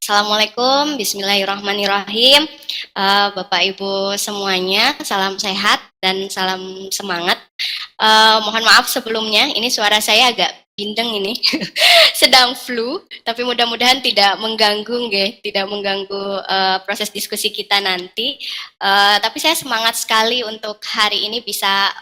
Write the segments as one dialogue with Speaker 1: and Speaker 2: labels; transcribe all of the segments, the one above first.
Speaker 1: Assalamualaikum, bismillahirrahmanirrahim. Bapak Ibu semuanya, salam sehat dan salam semangat. Mohon maaf sebelumnya, ini suara saya agak bindeng ini, sedang flu, tapi mudah-mudahan tidak mengganggu, tidak mengganggu proses diskusi kita nanti. Tapi saya semangat sekali untuk hari ini bisa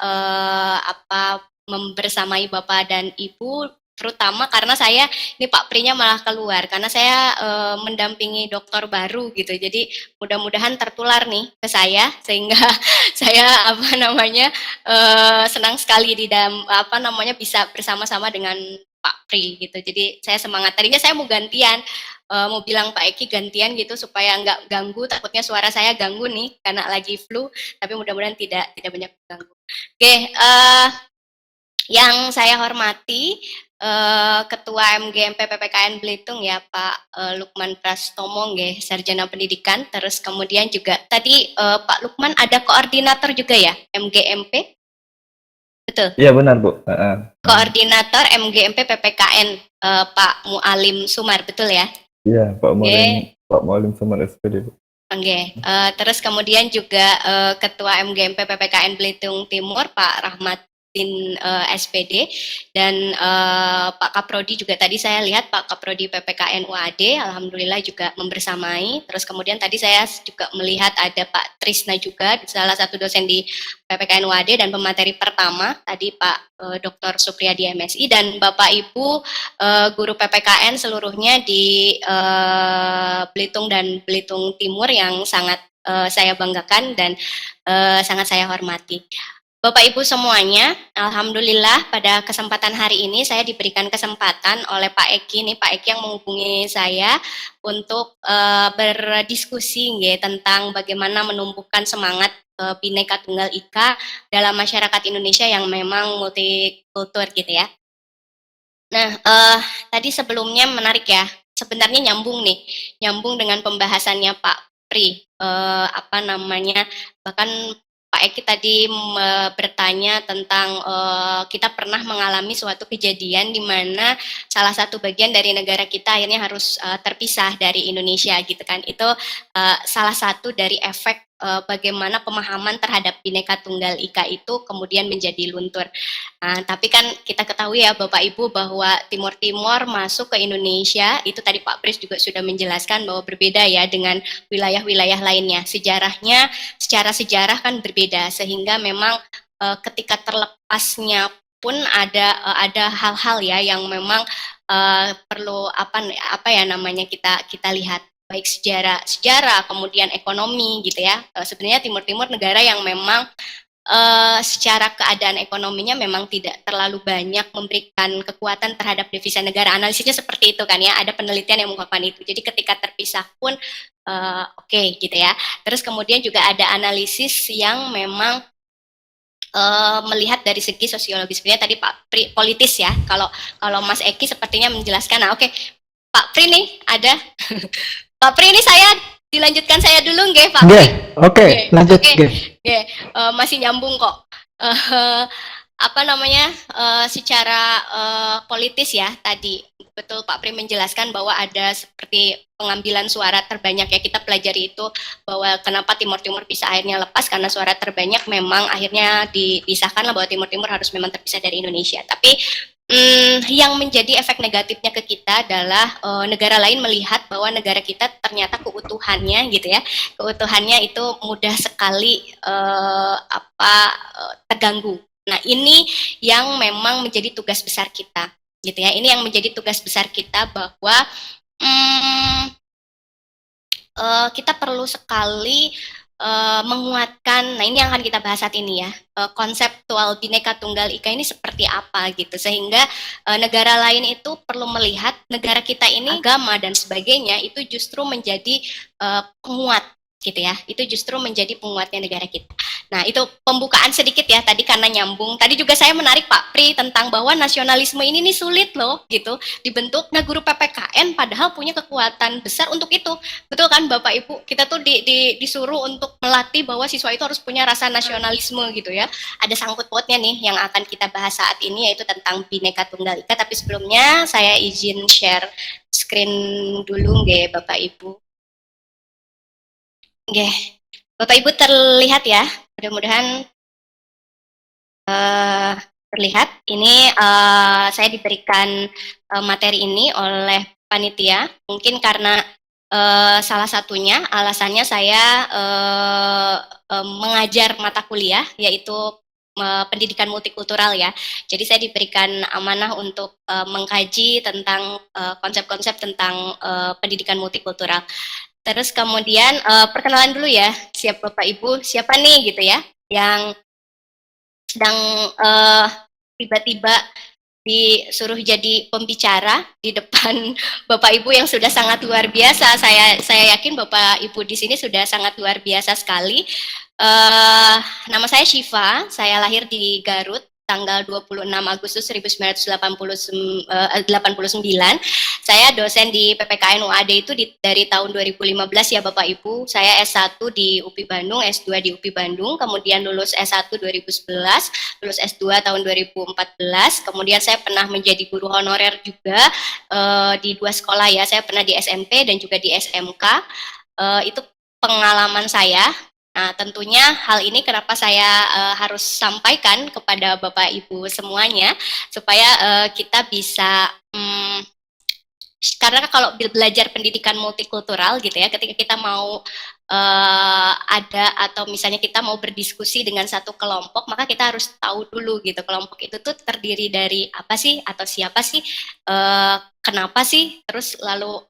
Speaker 1: membersamai Bapak dan Ibu, terutama karena saya ini Pak Prinya malah keluar karena saya mendampingi dokter baru gitu. Jadi mudah-mudahan tertular nih ke saya sehingga saya senang sekali di dalam bisa bersama-sama dengan Pak Pri gitu. Jadi saya semangat. Tadinya saya mau gantian, mau bilang Pak Eki gantian gitu supaya nggak ganggu. Takutnya suara saya ganggu nih karena lagi flu. Tapi mudah-mudahan tidak banyak ganggu. Oke, yang saya hormati Ketua MGMP PPKN Belitung ya Pak Lukman Prastomo nggih, Sarjana Pendidikan. Terus kemudian juga tadi Pak Lukman ada koordinator juga ya MGMP? Betul.
Speaker 2: Iya benar Bu.
Speaker 1: Koordinator MGMP PPKN Pak Mualim Sumar, betul ya?
Speaker 2: Iya Pak Mualim Sumar SPD Bu.
Speaker 1: Oke. Terus kemudian juga Ketua MGMP PPKN Belitung Timur Pak Rahmat SPD dan Pak Kaprodi juga tadi saya lihat Pak Kaprodi PPKN UAD alhamdulillah juga membersamai. Terus kemudian tadi saya juga melihat ada Pak Trisna juga salah satu dosen di PPKN UAD dan pemateri pertama tadi Pak Dr. Supriyadi MSI dan Bapak Ibu guru PPKN seluruhnya di Belitung dan Belitung Timur yang sangat saya banggakan dan sangat saya hormati. Bapak Ibu semuanya, alhamdulillah pada kesempatan hari ini saya diberikan kesempatan oleh Pak Eki Pak Eki yang menghubungi saya untuk berdiskusi tentang bagaimana menumbuhkan semangat Bhinneka Tunggal Ika dalam masyarakat Indonesia yang memang multikultur gitu ya. Nah, tadi sebelumnya menarik ya, sebenarnya nyambung dengan pembahasannya Pak Pri, bahkan Pak Eki tadi bertanya tentang kita pernah mengalami suatu kejadian di mana salah satu bagian dari negara kita akhirnya harus terpisah dari Indonesia gitu kan. Itu salah satu dari efek bagaimana pemahaman terhadap Bhinneka Tunggal Ika itu kemudian menjadi luntur. Nah, tapi kan kita ketahui ya Bapak Ibu bahwa Timur Timur masuk ke Indonesia, itu tadi Pak Pris juga sudah menjelaskan bahwa berbeda ya dengan wilayah-wilayah lainnya. Sejarahnya, secara sejarah kan berbeda, sehingga memang ketika terlepasnya pun ada hal-hal ya yang memang perlu kita lihat baik sejarah kemudian ekonomi gitu ya. Sebenarnya Timur Timur negara yang memang secara keadaan ekonominya memang tidak terlalu banyak memberikan kekuatan terhadap devisa negara. Analisisnya seperti itu kan ya, ada penelitian yang mengungkapkan itu. Jadi ketika terpisah pun oke, gitu ya. Terus kemudian juga ada analisis yang memang melihat dari segi sosiologis. Sebenarnya tadi Pak Pri politis ya. Kalau Mas Eki sepertinya menjelaskan. Nah, oke. Pak Pri nih ada. Pak Pri ini saya dilanjutkan saya dulu nggih Pak Pri.
Speaker 3: Oke, lanjut.
Speaker 1: Masih nyambung kok. Secara politis ya tadi betul Pak Pri menjelaskan bahwa ada seperti pengambilan suara terbanyak ya, kita pelajari itu bahwa kenapa Timur Timur bisa akhirnya lepas karena suara terbanyak memang akhirnya dipisahkan lah bahwa Timur Timur harus memang terpisah dari Indonesia. Tapi yang menjadi efek negatifnya ke kita adalah negara lain melihat bahwa negara kita ternyata keutuhannya gitu ya, keutuhannya itu mudah sekali terganggu. Nah, ini yang memang menjadi tugas besar kita gitu ya. Ini yang menjadi tugas besar kita bahwa kita perlu sekali menguatkan. Nah, ini yang akan kita bahas saat ini ya, konseptual Bhinneka Tunggal Ika ini seperti apa gitu, sehingga negara lain itu perlu melihat negara kita ini agama dan sebagainya itu justru menjadi penguat gitu ya, itu justru menjadi penguatnya negara kita. Nah, itu pembukaan sedikit ya tadi karena nyambung. Tadi juga saya menarik Pak Pri tentang bahwa nasionalisme ini nih sulit loh gitu dibentuk. Nah, guru PPKN padahal punya kekuatan besar untuk itu. Betul kan Bapak Ibu? Kita tuh disuruh untuk melatih bahwa siswa itu harus punya rasa nasionalisme gitu ya. Ada sangkut pautnya nih yang akan kita bahas saat ini yaitu tentang Bhinneka Tunggal Ika. Tapi sebelumnya saya izin share screen dulu nggih Bapak Ibu. Nggih. Bapak Ibu terlihat ya? Mudah-mudahan terlihat. Ini saya diberikan materi ini oleh panitia. Mungkin karena salah satunya alasannya saya mengajar mata kuliah yaitu pendidikan multikultural ya. Jadi saya diberikan amanah untuk mengkaji tentang konsep-konsep tentang pendidikan multikultural. Terus kemudian perkenalan dulu ya, siap Bapak Ibu, siapa nih gitu ya, yang sedang tiba-tiba disuruh jadi pembicara di depan Bapak Ibu yang sudah sangat luar biasa. Saya yakin Bapak Ibu di sini sudah sangat luar biasa sekali. Nama saya Syifa, saya lahir di Garut tanggal 26 Agustus 1989. Saya dosen di PPKN UAD itu dari tahun 2015 ya Bapak Ibu. Saya S1 di UPI Bandung, S2 di UPI Bandung, kemudian lulus S1 2011, lulus S2 tahun 2014. Kemudian saya pernah menjadi guru honorer juga di 2 sekolah ya. Saya pernah di SMP dan juga di SMK. Itu pengalaman saya. Nah, tentunya hal ini kenapa saya harus sampaikan kepada Bapak Ibu semuanya supaya kita bisa karena kalau belajar pendidikan multikultural gitu ya, ketika kita mau ada atau misalnya kita mau berdiskusi dengan satu kelompok, maka kita harus tahu dulu gitu kelompok itu tuh terdiri dari apa sih atau siapa sih, kenapa sih, terus lalu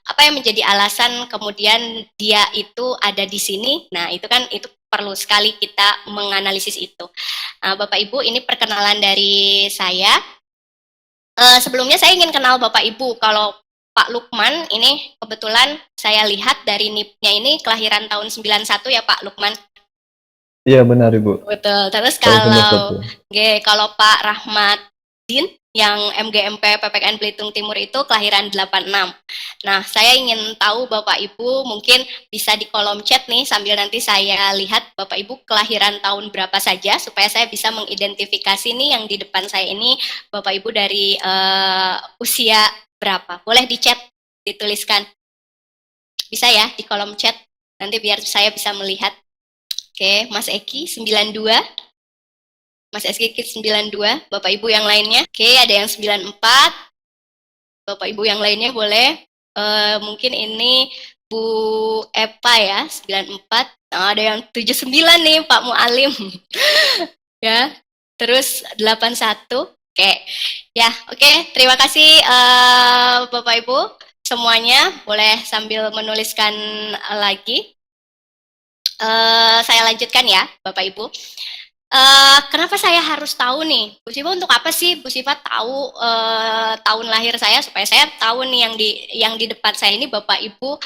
Speaker 1: apa yang menjadi alasan kemudian dia itu ada di sini. Nah itu kan itu perlu sekali kita menganalisis itu. Nah, Bapak Ibu, ini perkenalan dari saya. Sebelumnya saya ingin kenal Bapak Ibu. Kalau Pak Lukman ini kebetulan saya lihat dari NIP-nya ini kelahiran tahun 91 ya Pak Lukman.
Speaker 2: Iya benar Ibu.
Speaker 1: Betul. Terus
Speaker 2: Tahun
Speaker 1: kalau Pak Rahmadin yang MGMP PPKN Belitung Timur itu kelahiran 86. Nah, saya ingin tahu Bapak Ibu mungkin bisa di kolom chat nih sambil nanti saya lihat Bapak Ibu kelahiran tahun berapa saja supaya saya bisa mengidentifikasi nih yang di depan saya ini Bapak Ibu dari usia berapa. Boleh di chat dituliskan. Bisa ya di kolom chat. Nanti biar saya bisa melihat. Oke, Mas Eki 92. Mas Eki 92, Bapak Ibu yang lainnya. Oke, ada yang 94. Bapak Ibu yang lainnya boleh. Mungkin ini Bu Epa ya, 94. Nah, ada yang 79 nih, Pak Mualim. Ya. Terus 81. Oke. Ya, oke. Terima kasih Bapak Ibu semuanya. Boleh sambil menuliskan lagi. Saya lanjutkan ya, Bapak Ibu. Kenapa saya harus tahu nih, Bu Siva, untuk apa sih Bu Siva tahu tahun lahir saya supaya saya tahu nih yang di depan saya ini Bapak Ibu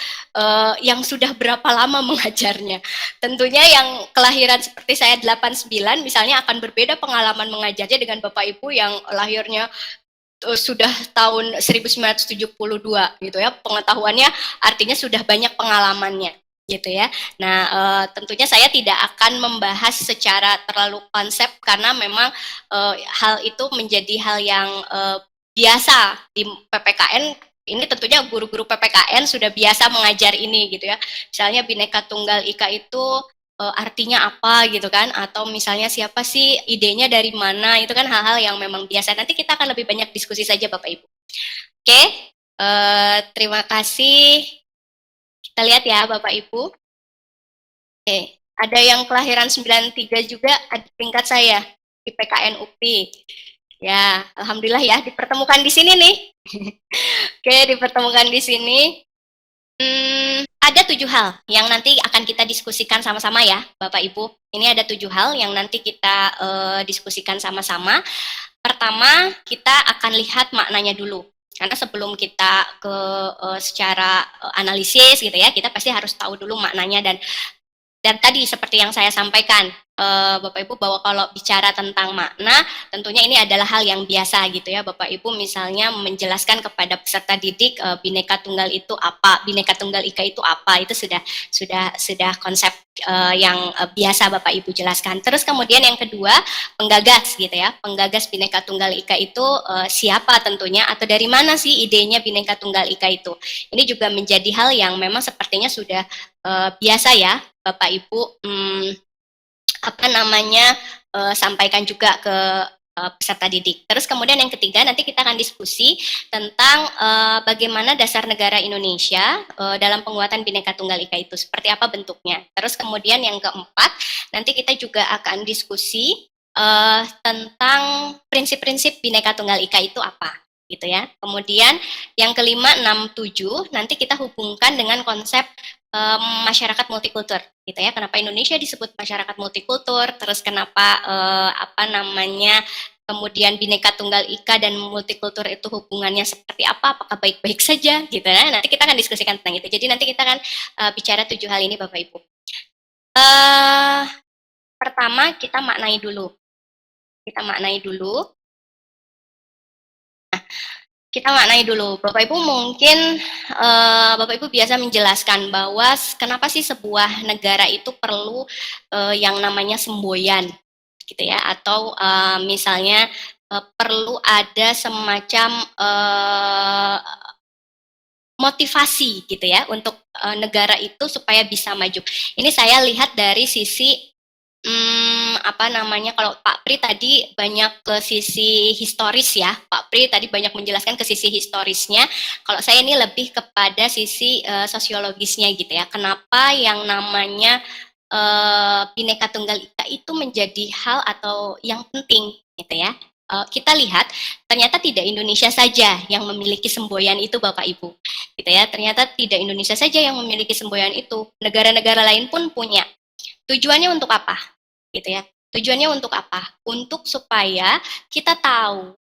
Speaker 1: yang sudah berapa lama mengajarnya. Tentunya yang kelahiran seperti saya 89 misalnya akan berbeda pengalaman mengajarnya dengan Bapak Ibu yang lahirnya sudah tahun 1972 gitu ya. Pengetahuannya artinya sudah banyak pengalamannya gitu ya. Nah, tentunya saya tidak akan membahas secara terlalu konsep karena memang hal itu menjadi hal yang biasa di PPKN. Ini tentunya guru-guru PPKN sudah biasa mengajar ini gitu ya. Misalnya Bhinneka Tunggal Ika itu artinya apa gitu kan, atau misalnya siapa sih, idenya dari mana, itu kan hal-hal yang memang biasa. Nanti kita akan lebih banyak diskusi saja Bapak Ibu. Oke, terima kasih. Kita lihat ya Bapak Ibu. Oke, ada yang kelahiran 93 juga ada tingkat saya di PKN UPI. Ya, alhamdulillah ya dipertemukan di sini nih. Oke, dipertemukan di sini. Ada 7 hal yang nanti akan kita diskusikan sama-sama ya, Bapak Ibu. Ini ada 7 hal yang nanti kita diskusikan sama-sama. Pertama, kita akan lihat maknanya dulu. Karena sebelum kita ke secara analisis gitu ya, kita pasti harus tahu dulu maknanya dan tadi seperti yang saya sampaikan, Bapak Ibu bahwa kalau bicara tentang makna, tentunya ini adalah hal yang biasa gitu ya. Bapak Ibu misalnya menjelaskan kepada peserta didik Bhinneka Tunggal itu apa, Bhinneka Tunggal Ika itu apa, itu sudah konsep yang biasa Bapak Ibu jelaskan. Terus kemudian yang kedua, penggagas gitu ya. Penggagas Bhinneka Tunggal Ika itu siapa tentunya, atau dari mana sih idenya Bhinneka Tunggal Ika itu. Ini juga menjadi hal yang memang sepertinya sudah biasa ya Bapak Ibu sampaikan juga ke peserta didik. Terus kemudian yang ketiga nanti kita akan diskusi tentang bagaimana dasar negara Indonesia dalam penguatan Bhinneka Tunggal Ika itu seperti apa bentuknya. Terus kemudian yang keempat nanti kita juga akan diskusi tentang prinsip-prinsip Bhinneka Tunggal Ika itu apa gitu ya. Kemudian yang kelima 6, 7 nanti kita hubungkan dengan konsep masyarakat multikultur gitu ya. Kenapa Indonesia disebut masyarakat multikultur, terus kenapa kemudian Bhinneka Tunggal Ika dan multikultur itu hubungannya seperti apa, apakah baik-baik saja gitu ya. Nanti kita akan diskusikan tentang itu. Jadi nanti kita akan bicara 7 hal ini Bapak Ibu. Pertama kita maknai dulu. Kita maknai dulu, Bapak Ibu mungkin Bapak Ibu biasa menjelaskan bahwa kenapa sih sebuah negara itu perlu yang namanya semboyan, gitu ya, atau misalnya perlu ada semacam motivasi gitu ya untuk negara itu supaya bisa maju. Ini saya lihat dari sisi kalau Pak Pri tadi banyak ke sisi historis ya, Pak Pri tadi banyak menjelaskan ke sisi historisnya. Kalau saya ini lebih kepada sisi sosiologisnya gitu ya. Kenapa yang namanya Bhinneka Tunggal Ika itu menjadi hal atau yang penting gitu ya. Kita lihat ternyata tidak Indonesia saja yang memiliki semboyan itu Bapak Ibu gitu ya. Ternyata tidak Indonesia saja yang memiliki semboyan itu, negara-negara lain pun punya. Tujuannya untuk apa? Gitu ya. Tujuannya untuk apa? Untuk supaya kita tahu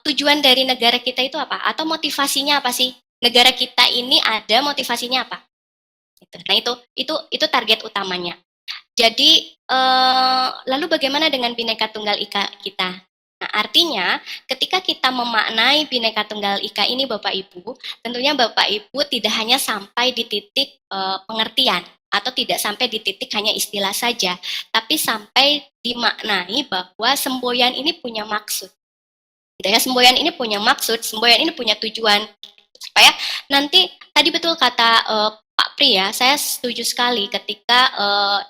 Speaker 1: tujuan dari negara kita itu apa, atau motivasinya apa sih? Negara kita ini ada motivasinya apa? Gitu. Nah itu target utamanya. Jadi lalu bagaimana dengan Bhinneka Tunggal Ika kita? Nah, artinya ketika kita memaknai Bhinneka Tunggal Ika ini Bapak Ibu, tentunya Bapak Ibu tidak hanya sampai di titik pengertian atau tidak sampai di titik hanya istilah saja, tapi sampai dimaknai bahwa semboyan ini punya maksud. Gitu ya, semboyan ini punya maksud, semboyan ini punya tujuan supaya nanti tadi betul kata Pak Pri ya, saya setuju sekali ketika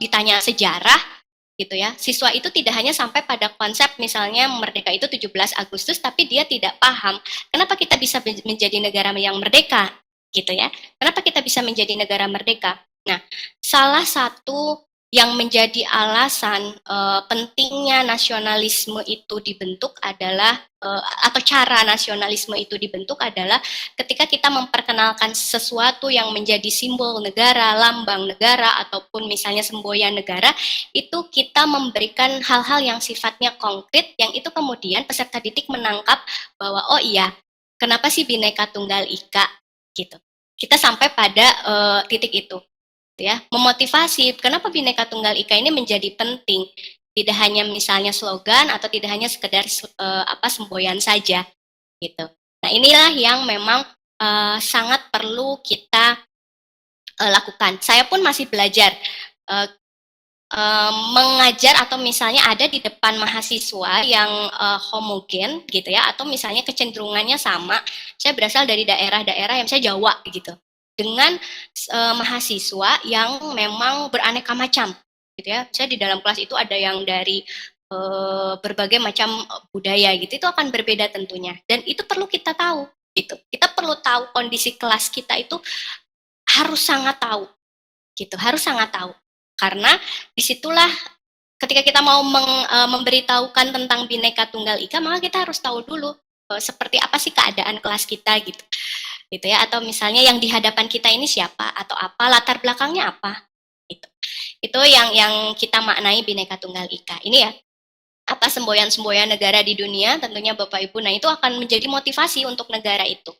Speaker 1: ditanya sejarah gitu ya. Siswa itu tidak hanya sampai pada konsep misalnya merdeka itu 17 Agustus tapi dia tidak paham kenapa kita bisa menjadi negara yang merdeka gitu ya. Kenapa kita bisa menjadi negara merdeka? Nah, salah satu yang menjadi alasan pentingnya nasionalisme itu dibentuk adalah atau cara nasionalisme itu dibentuk adalah ketika kita memperkenalkan sesuatu yang menjadi simbol negara, lambang negara ataupun misalnya semboyan negara, itu kita memberikan hal-hal yang sifatnya konkret yang itu kemudian peserta didik menangkap bahwa oh iya, kenapa sih Bhinneka Tunggal Ika gitu. Kita sampai pada titik itu ya, memotivasi kenapa Bhinneka Tunggal Ika ini menjadi penting, tidak hanya misalnya slogan atau tidak hanya sekedar semboyan saja gitu. Nah, inilah yang memang sangat perlu kita lakukan. Saya pun masih belajar mengajar atau misalnya ada di depan mahasiswa yang homogen gitu ya, atau misalnya kecenderungannya sama. Saya berasal dari daerah-daerah yang saya Jawa gitu, dengan mahasiswa yang memang beraneka macam gitu ya. Saya di dalam kelas itu ada yang dari berbagai macam budaya gitu, itu akan berbeda tentunya, dan itu perlu kita tahu gitu. Kita perlu tahu kondisi kelas kita itu, harus sangat tahu gitu, harus sangat tahu, karena disitulah ketika kita mau memberitahukan tentang Bhinneka Tunggal Ika, maka kita harus tahu dulu seperti apa sih keadaan kelas kita gitu ya, atau misalnya yang di hadapan kita ini siapa atau apa, latar belakangnya apa gitu. Itu yang kita maknai Bhinneka Tunggal Ika ini ya, apa semboyan-semboyan negara di dunia tentunya Bapak Ibu. Nah, itu akan menjadi motivasi untuk negara itu.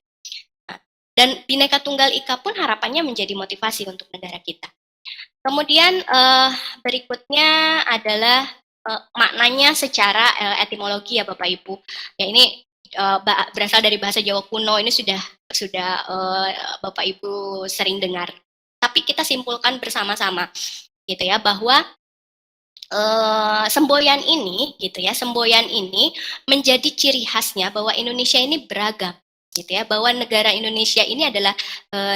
Speaker 1: Nah, dan Bhinneka Tunggal Ika pun harapannya menjadi motivasi untuk negara kita. Kemudian berikutnya adalah maknanya secara etimologi ya Bapak Ibu. Ya ini berasal dari bahasa Jawa kuno, ini sudah Bapak Ibu sering dengar. Tapi kita simpulkan bersama-sama gitu ya, bahwa semboyan ini gitu ya, semboyan ini menjadi ciri khasnya bahwa Indonesia ini beragam gitu ya, bahwa negara Indonesia ini adalah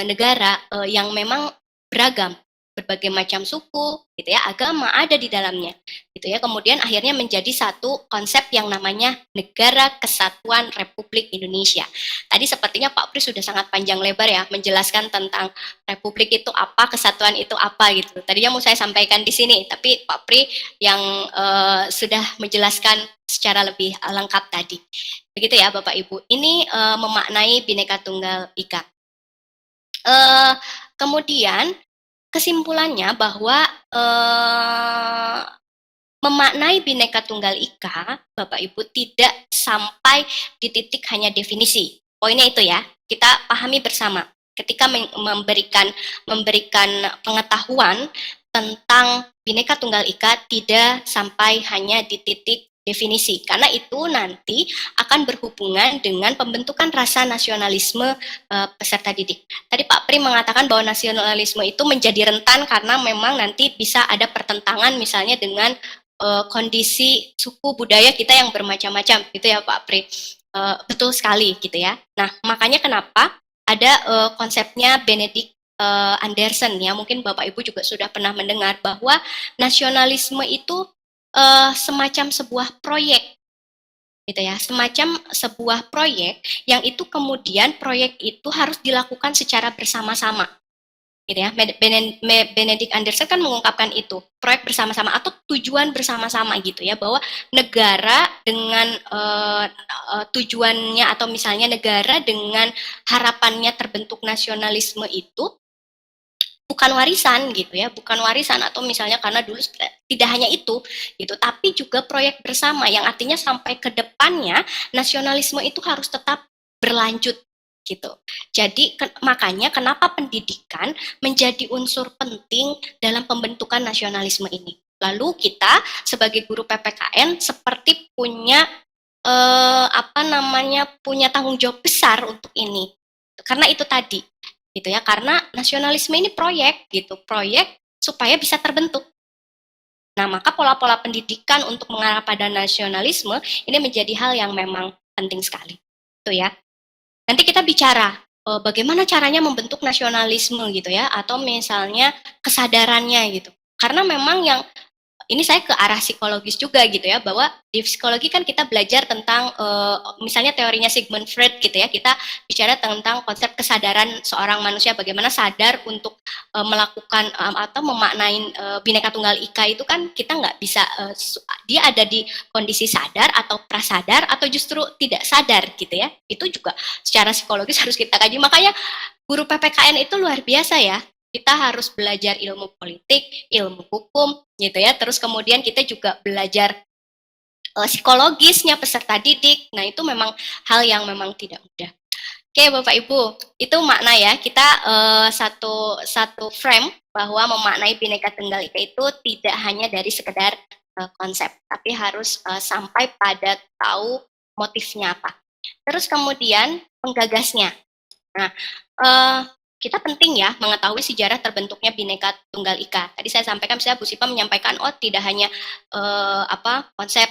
Speaker 1: negara yang memang beragam, berbagai macam suku gitu ya, agama ada di dalamnya gitu ya. Kemudian akhirnya menjadi satu konsep yang namanya Negara Kesatuan Republik Indonesia. Tadi sepertinya Pak Pri sudah sangat panjang lebar ya menjelaskan tentang Republik itu apa, kesatuan itu apa gitu. Tadinya mau saya sampaikan di sini, tapi Pak Pri yang sudah menjelaskan secara lebih lengkap tadi. Begitu ya Bapak Ibu. Ini memaknai Bhinneka Tunggal Ika. Kemudian kesimpulannya bahwa memaknai Bhinneka Tunggal Ika, Bapak Ibu, tidak sampai di titik hanya definisi. Poinnya itu ya, kita pahami bersama. Ketika memberikan pengetahuan tentang Bhinneka Tunggal Ika tidak sampai hanya di titik definisi, karena itu nanti akan berhubungan dengan pembentukan rasa nasionalisme peserta didik. Tadi Pak Pri mengatakan bahwa nasionalisme itu menjadi rentan karena memang nanti bisa ada pertentangan misalnya dengan kondisi suku budaya kita yang bermacam-macam gitu ya Pak Pri. Betul sekali gitu ya. Nah, makanya kenapa ada konsepnya Benedict Anderson ya, mungkin Bapak Ibu juga sudah pernah mendengar bahwa nasionalisme itu semacam sebuah proyek gitu ya, semacam sebuah proyek yang itu kemudian proyek itu harus dilakukan secara bersama-sama gitu ya. Benedict Anderson kan mengungkapkan itu, proyek bersama-sama atau tujuan bersama-sama gitu ya, bahwa negara dengan tujuannya atau misalnya negara dengan harapannya terbentuk nasionalisme itu bukan warisan gitu ya, bukan warisan atau misalnya karena dulu tidak hanya itu gitu, tapi juga proyek bersama yang artinya sampai ke depannya nasionalisme itu harus tetap berlanjut gitu. Jadi makanya kenapa pendidikan menjadi unsur penting dalam pembentukan nasionalisme ini. Lalu kita sebagai guru PPKN seperti punya punya tanggung jawab besar untuk ini. Karena itu tadi gitu ya, karena nasionalisme ini proyek gitu, proyek supaya bisa terbentuk. Nah, maka pola-pola pendidikan untuk mengarah pada nasionalisme ini menjadi hal yang memang penting sekali. Itu ya. Nanti kita bicara bagaimana caranya membentuk nasionalisme gitu ya, atau misalnya kesadarannya gitu. Karena memang yang ini saya ke arah psikologis juga gitu ya, bahwa di psikologi kan kita belajar tentang misalnya teorinya Sigmund Freud gitu ya, kita bicara tentang konsep kesadaran seorang manusia, bagaimana sadar untuk melakukan atau memaknai Bhinneka Tunggal Ika itu kan kita nggak bisa dia ada di kondisi sadar atau prasadar atau justru tidak sadar gitu ya, itu juga secara psikologis harus kita kaji. Makanya guru PPKN itu luar biasa ya, kita harus belajar ilmu politik, ilmu hukum, gitu ya. Terus kemudian kita juga belajar psikologisnya peserta didik. Nah, itu memang hal yang memang tidak mudah. Oke, Bapak Ibu, itu makna ya. Kita satu frame bahwa memaknai Bhinneka Tunggal Ika itu tidak hanya dari sekedar konsep, tapi harus sampai pada tahu motifnya apa. Terus kemudian penggagasnya. Nah, kita penting ya mengetahui sejarah terbentuknya Bhinneka Tunggal Ika. Tadi saya sampaikan, misalnya Bu Sipa menyampaikan, oh tidak hanya konsep,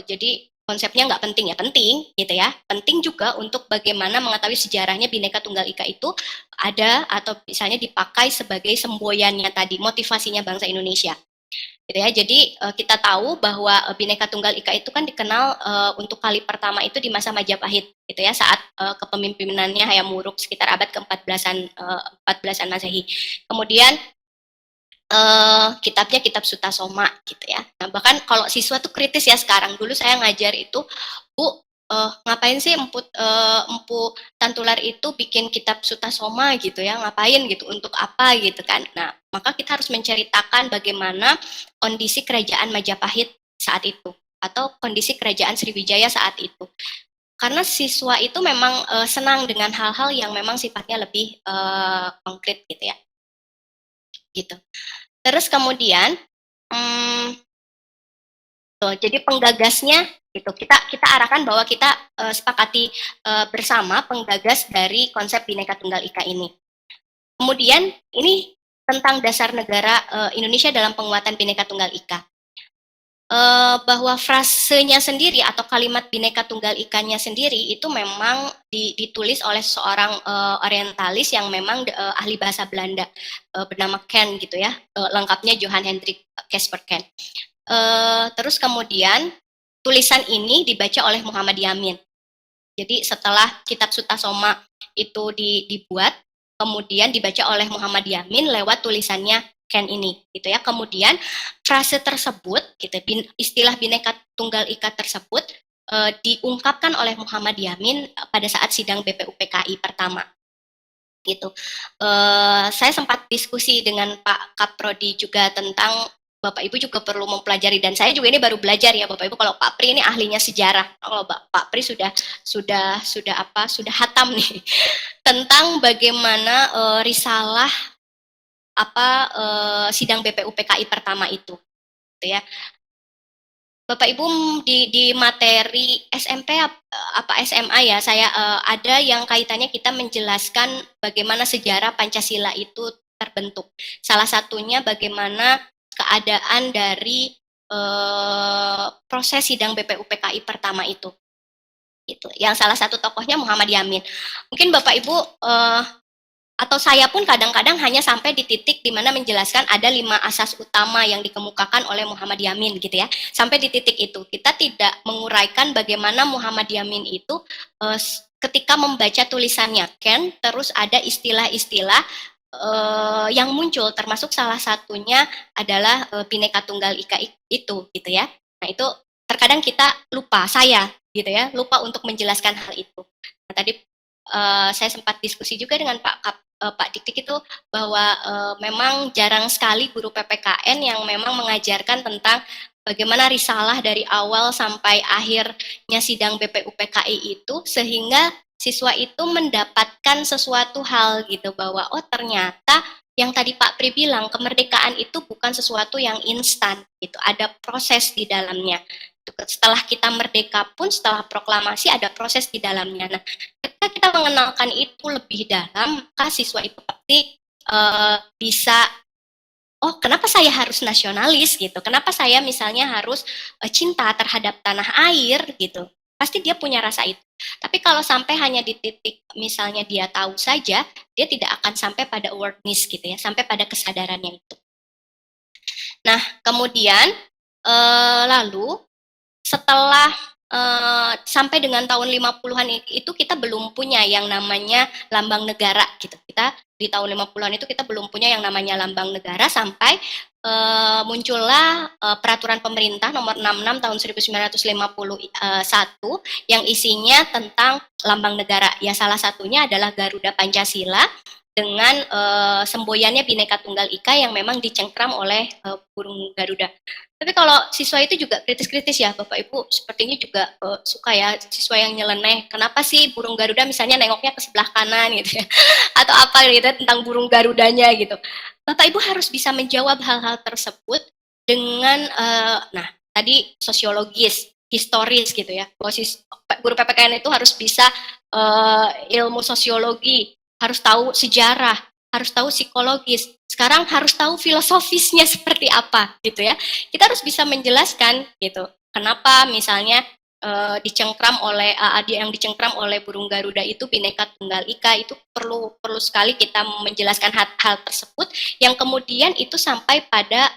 Speaker 1: jadi konsepnya nggak penting ya, penting gitu ya. Penting juga untuk bagaimana mengetahui sejarahnya Bhinneka Tunggal Ika itu ada atau misalnya dipakai sebagai semboyannya tadi, motivasinya bangsa Indonesia. Gitu ya. Jadi kita tahu bahwa Bhinneka Tunggal Ika itu kan dikenal untuk kali pertama itu di masa Majapahit gitu ya, saat kepemimpinannya Hayam Wuruk sekitar abad ke-14-an 14-an Masehi. Kemudian kitabnya kitab Sutasoma gitu ya. Nah, bahkan kalau siswa tuh kritis ya sekarang. Dulu saya ngajar itu, Bu, ngapain sih Empu Tantular itu bikin kitab Sutasoma gitu ya, ngapain gitu, untuk apa gitu kan. Nah, maka kita harus menceritakan bagaimana kondisi kerajaan Majapahit saat itu atau kondisi kerajaan Sriwijaya saat itu. Karena siswa itu memang senang dengan hal-hal yang memang sifatnya lebih konkret gitu ya. Gitu. Terus kemudian, jadi penggagasnya gitu, kita arahkan bahwa kita sepakati bersama penggagas dari konsep Bhinneka Tunggal Ika ini. Kemudian ini tentang dasar negara Indonesia dalam penguatan Bhinneka Tunggal Ika. Bahwa frasenya sendiri atau kalimat Bhinneka Tunggal Ika-nya sendiri itu memang ditulis oleh seorang orientalis yang memang ahli bahasa Belanda bernama Ken gitu ya, lengkapnya Johan Hendrik Caspar Ken. Terus kemudian tulisan ini dibaca oleh Muhammad Yamin. Jadi setelah kitab Sutta Soma itu dibuat, kemudian dibaca oleh Muhammad Yamin lewat tulisannya Ken ini, gitu ya. Kemudian frase tersebut, gitu, istilah Bhinneka Tunggal Ika tersebut diungkapkan oleh Muhammad Yamin pada saat sidang BPUPKI pertama. Gitu. Saya sempat diskusi dengan Pak Kaprodi juga tentang Bapak Ibu juga perlu mempelajari, dan saya juga ini baru belajar ya Bapak Ibu, kalau Pak Pri ini ahlinya sejarah, kalau Pak Pri sudah hatam nih tentang bagaimana risalah sidang BPUPKI pertama itu, gitu ya. Bapak Ibu di materi SMP apa SMA ya, saya ada yang kaitannya kita menjelaskan bagaimana sejarah Pancasila itu terbentuk. Salah satunya bagaimana keadaan dari proses sidang BPUPKI pertama itu. Gitu. Yang salah satu tokohnya Muhammad Yamin. Mungkin Bapak Ibu atau saya pun kadang-kadang hanya sampai di titik di mana menjelaskan ada 5 asas utama yang dikemukakan oleh Muhammad Yamin gitu ya. Sampai di titik itu kita tidak menguraikan bagaimana Muhammad Yamin itu ketika membaca tulisannya Ken, terus ada istilah-istilah yang muncul, termasuk salah satunya adalah Bhinneka Tunggal Ika itu gitu ya. Nah itu terkadang kita lupa, saya gitu ya, lupa untuk menjelaskan hal itu. Nah, tadi saya sempat diskusi juga dengan Pak Dik-Dik itu bahwa memang jarang sekali guru PPKN yang memang mengajarkan tentang bagaimana risalah dari awal sampai akhirnya sidang BPUPKI itu, sehingga siswa itu mendapatkan sesuatu hal gitu, bahwa oh ternyata yang tadi Pak Pri bilang, kemerdekaan itu bukan sesuatu yang instan gitu, ada proses di dalamnya. Setelah kita merdeka pun, setelah proklamasi ada proses di dalamnya. Nah, ketika kita mengenalkan itu lebih dalam, maka siswa itu pasti bisa, oh kenapa saya harus nasionalis gitu, kenapa saya misalnya harus cinta terhadap tanah air gitu, pasti dia punya rasa itu. Tapi kalau sampai hanya di titik misalnya dia tahu saja, dia tidak akan sampai pada awareness gitu ya, sampai pada kesadarannya itu. Nah kemudian lalu setelah sampai dengan tahun 50-an itu kita belum punya yang namanya lambang negara gitu. Kita di tahun 50-an itu kita belum punya yang namanya lambang negara sampai muncullah peraturan pemerintah nomor 66 tahun 1951 yang isinya tentang lambang negara. Ya salah satunya adalah Garuda Pancasila dengan semboyannya Bhinneka Tunggal Ika yang memang dicengkram oleh burung Garuda. Tapi kalau siswa itu juga kritis-kritis ya, Bapak Ibu sepertinya juga suka ya siswa yang nyeleneh. Kenapa sih burung Garuda misalnya nengoknya ke sebelah kanan gitu ya, atau apa gitu tentang burung Garudanya gitu. Bapak Ibu harus bisa menjawab hal-hal tersebut dengan, nah tadi sosiologis, historis gitu ya. Guru PPKN itu harus bisa ilmu sosiologi, harus tahu sejarah, harus tahu psikologis. Sekarang harus tahu filosofisnya seperti apa gitu ya. Kita harus bisa menjelaskan gitu. Kenapa misalnya dicengkram oleh yang dicengkram oleh burung Garuda itu Bhinneka Tunggal Ika, itu perlu sekali kita menjelaskan hal tersebut yang kemudian itu sampai pada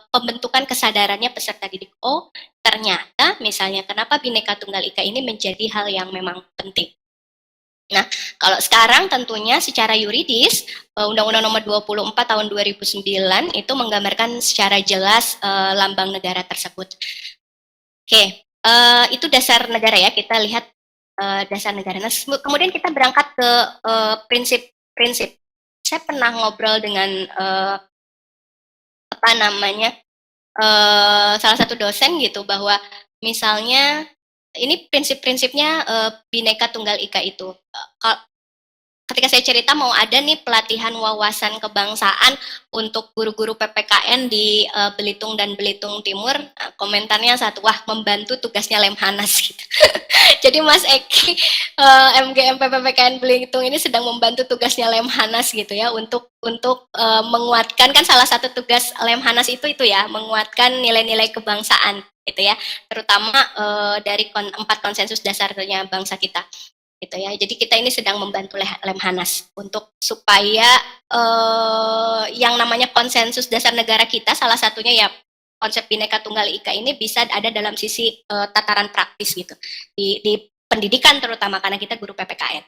Speaker 1: pembentukan kesadarannya peserta didik. Oh, ternyata misalnya kenapa Bhinneka Tunggal Ika ini menjadi hal yang memang penting. Nah, kalau sekarang tentunya secara yuridis Undang-Undang Nomor 24 Tahun 2009 itu menggambarkan secara jelas lambang negara tersebut. Oke, itu dasar negara ya, kita lihat dasar negara. Nah, kemudian kita berangkat ke prinsip-prinsip. Saya pernah ngobrol dengan salah satu dosen gitu, bahwa misalnya ini prinsip-prinsipnya Bhinneka Tunggal Ika itu. ketika saya cerita mau ada nih pelatihan wawasan kebangsaan untuk guru-guru PPKN di Belitung dan Belitung Timur, komentarnya satu, wah membantu tugasnya Lemhanas gitu. Jadi Mas Eki, MGMP PPKN Belitung ini sedang membantu tugasnya Lemhanas gitu ya untuk menguatkan, kan salah satu tugas Lemhanas itu ya menguatkan nilai-nilai kebangsaan gitu ya, terutama dari 4 konsensus dasarnya bangsa kita gitu ya. Jadi kita ini sedang membantu Lemhanas untuk supaya yang namanya konsensus dasar negara kita, salah satunya ya konsep Bhinneka Tunggal Ika ini bisa ada dalam sisi tataran praktis gitu di pendidikan, terutama karena kita guru PPKN.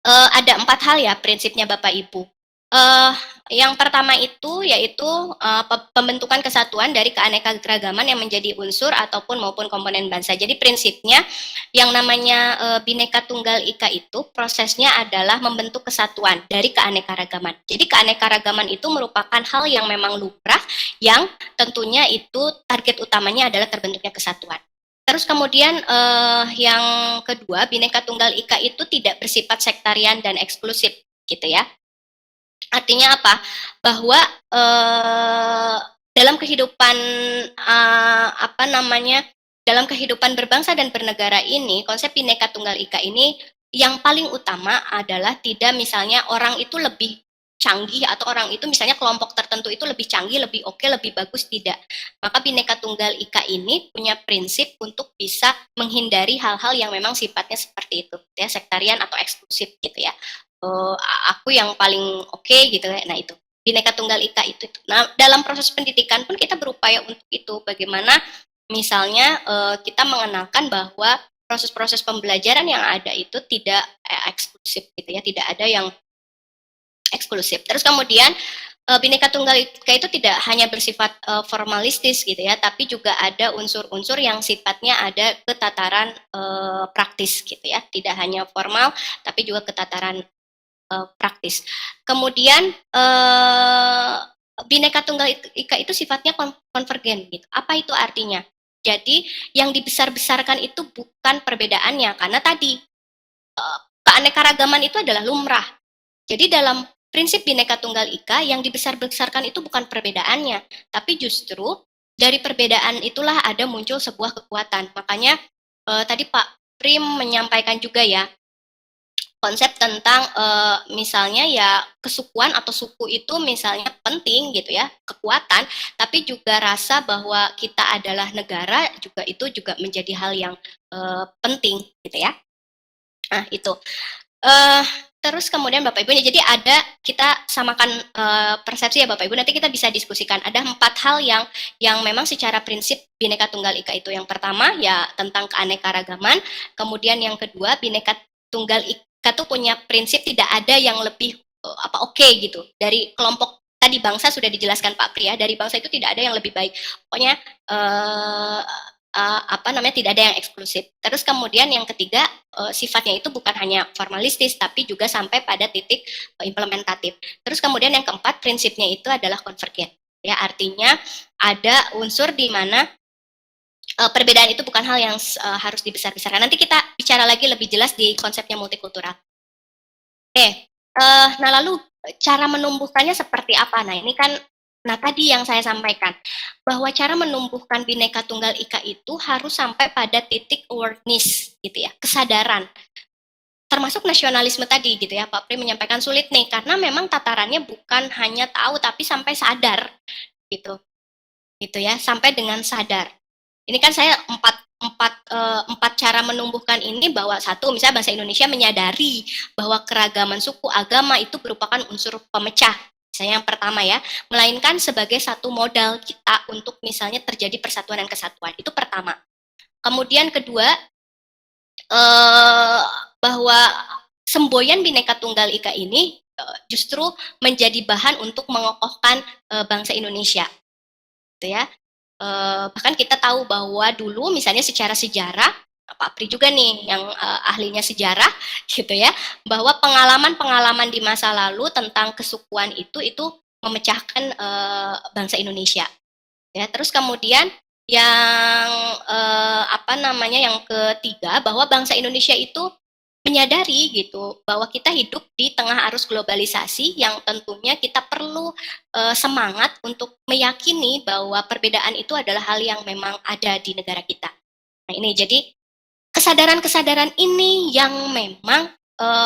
Speaker 1: Ada 4 hal ya prinsipnya Bapak Ibu. Yang pertama itu yaitu pembentukan kesatuan dari keanekaragaman yang menjadi unsur ataupun maupun komponen bangsa. Jadi prinsipnya yang namanya Bhinneka Tunggal Ika itu prosesnya adalah membentuk kesatuan dari keanekaragaman. Jadi keanekaragaman itu merupakan hal yang memang lumrah, yang tentunya itu target utamanya adalah terbentuknya kesatuan. Terus kemudian yang kedua, Bhinneka Tunggal Ika itu tidak bersifat sektarian dan eksklusif gitu ya. Artinya apa? Bahwa dalam kehidupan dalam kehidupan berbangsa dan bernegara ini, konsep Bhinneka Tunggal Ika ini yang paling utama adalah tidak misalnya orang itu lebih canggih atau orang itu misalnya kelompok tertentu itu lebih canggih, lebih oke, lebih bagus, tidak. Maka Bhinneka Tunggal Ika ini punya prinsip untuk bisa menghindari hal-hal yang memang sifatnya seperti itu, ya sektarian atau eksklusif gitu ya. Aku yang paling oke gitu ya. Nah itu Bhinneka Tunggal Ika itu. Nah dalam proses pendidikan pun kita berupaya untuk itu. Bagaimana misalnya kita mengenalkan bahwa proses-proses pembelajaran yang ada itu tidak eksklusif gitu ya, tidak ada yang eksklusif. Terus kemudian Bhinneka Tunggal Ika itu tidak hanya bersifat formalistis gitu ya, tapi juga ada unsur-unsur yang sifatnya ada ke tataran praktis gitu ya, tidak hanya formal tapi juga ke tataran praktis. Kemudian Bhinneka Tunggal Ika itu sifatnya konvergen gitu. Apa itu artinya? Jadi yang dibesar-besarkan itu bukan perbedaannya, karena tadi keanekaragaman itu adalah lumrah. Jadi dalam prinsip Bhinneka Tunggal Ika yang dibesar-besarkan itu bukan perbedaannya, tapi justru dari perbedaan itulah ada muncul sebuah kekuatan. Makanya tadi Pak Prim menyampaikan juga ya, konsep tentang misalnya ya kesukuan atau suku itu misalnya penting gitu ya, kekuatan, tapi juga rasa bahwa kita adalah negara juga itu juga menjadi hal yang penting gitu ya. Nah itu. Uh, Terus kemudian Bapak Ibu, jadi ada kita samakan persepsi ya Bapak Ibu. Nanti kita bisa diskusikan. Ada 4 hal yang memang secara prinsip Bhinneka Tunggal Ika itu. Yang pertama ya tentang keanekaragaman. Kemudian yang kedua, Bhinneka Tunggal Ika itu punya prinsip tidak ada yang lebih oke gitu. Dari kelompok tadi bangsa sudah dijelaskan Pak Pri ya. Dari bangsa itu tidak ada yang lebih baik. Pokoknya tidak ada yang eksklusif. Terus kemudian yang ketiga, sifatnya itu bukan hanya formalistis tapi juga sampai pada titik implementatif. Terus kemudian yang keempat, prinsipnya itu adalah konvergen. Ya, artinya ada unsur di mana perbedaan itu bukan hal yang harus dibesar-besarkan. Nanti kita bicara lagi lebih jelas di konsepnya multikultural. Oke, nah lalu cara menumbuhkannya seperti apa? Nah ini kan, nah tadi yang saya sampaikan, bahwa cara menumbuhkan Bhinneka Tunggal Ika itu harus sampai pada titik awareness gitu ya, kesadaran. Termasuk nasionalisme tadi gitu ya, Pak Pri menyampaikan sulit nih, karena memang tatarannya bukan hanya tahu tapi sampai sadar gitu, gitu ya, sampai dengan sadar. Ini kan saya empat cara menumbuhkan ini, bahwa satu, misalnya bangsa Indonesia menyadari bahwa keragaman suku agama itu merupakan unsur pemecah. Misalnya yang pertama ya, melainkan sebagai satu modal kita untuk misalnya terjadi persatuan dan kesatuan. Itu pertama. Kemudian kedua, bahwa semboyan Bhinneka Tunggal Ika ini justru menjadi bahan untuk mengokohkan bangsa Indonesia. Gitu ya. Bahkan kita tahu bahwa dulu misalnya secara sejarah, Pak Pri juga nih yang ahlinya sejarah gitu ya, bahwa pengalaman-pengalaman di masa lalu tentang kesukuan itu memecahkan bangsa Indonesia. Ya, terus kemudian yang yang ketiga, bahwa bangsa Indonesia itu menyadari gitu bahwa kita hidup di tengah arus globalisasi yang tentunya kita perlu semangat untuk meyakini bahwa perbedaan itu adalah hal yang memang ada di negara kita. Nah ini jadi kesadaran-kesadaran ini yang memang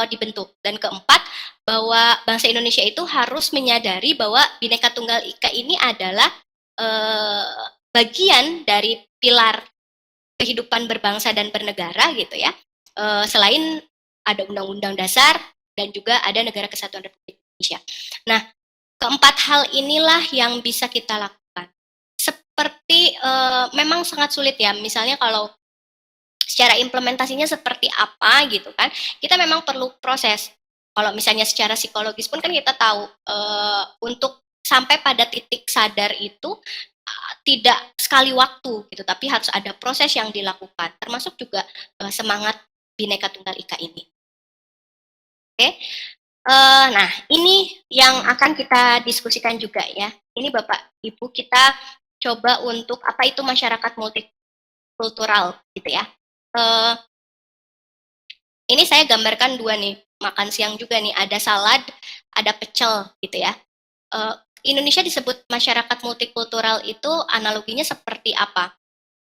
Speaker 1: dibentuk. Dan keempat, bahwa bangsa Indonesia itu harus menyadari bahwa Bhinneka Tunggal Ika ini adalah bagian dari pilar kehidupan berbangsa dan bernegara gitu ya. Selain ada Undang-Undang Dasar dan juga ada Negara Kesatuan Republik Indonesia. Nah, keempat hal inilah yang bisa kita lakukan. Seperti memang sangat sulit ya, misalnya kalau secara implementasinya seperti apa gitu kan, kita memang perlu proses. Kalau misalnya secara psikologis pun kan kita tahu untuk sampai pada titik sadar itu tidak sekali waktu gitu, tapi harus ada proses yang dilakukan, termasuk juga semangat Bhinneka Tunggal Ika ini. Oke, nah ini yang akan kita diskusikan juga ya. Ini Bapak Ibu kita coba untuk apa itu masyarakat multikultural gitu ya. Ini saya gambarkan dua nih, makan siang juga nih, ada salad, ada pecel gitu ya. Indonesia disebut masyarakat multikultural itu analoginya seperti apa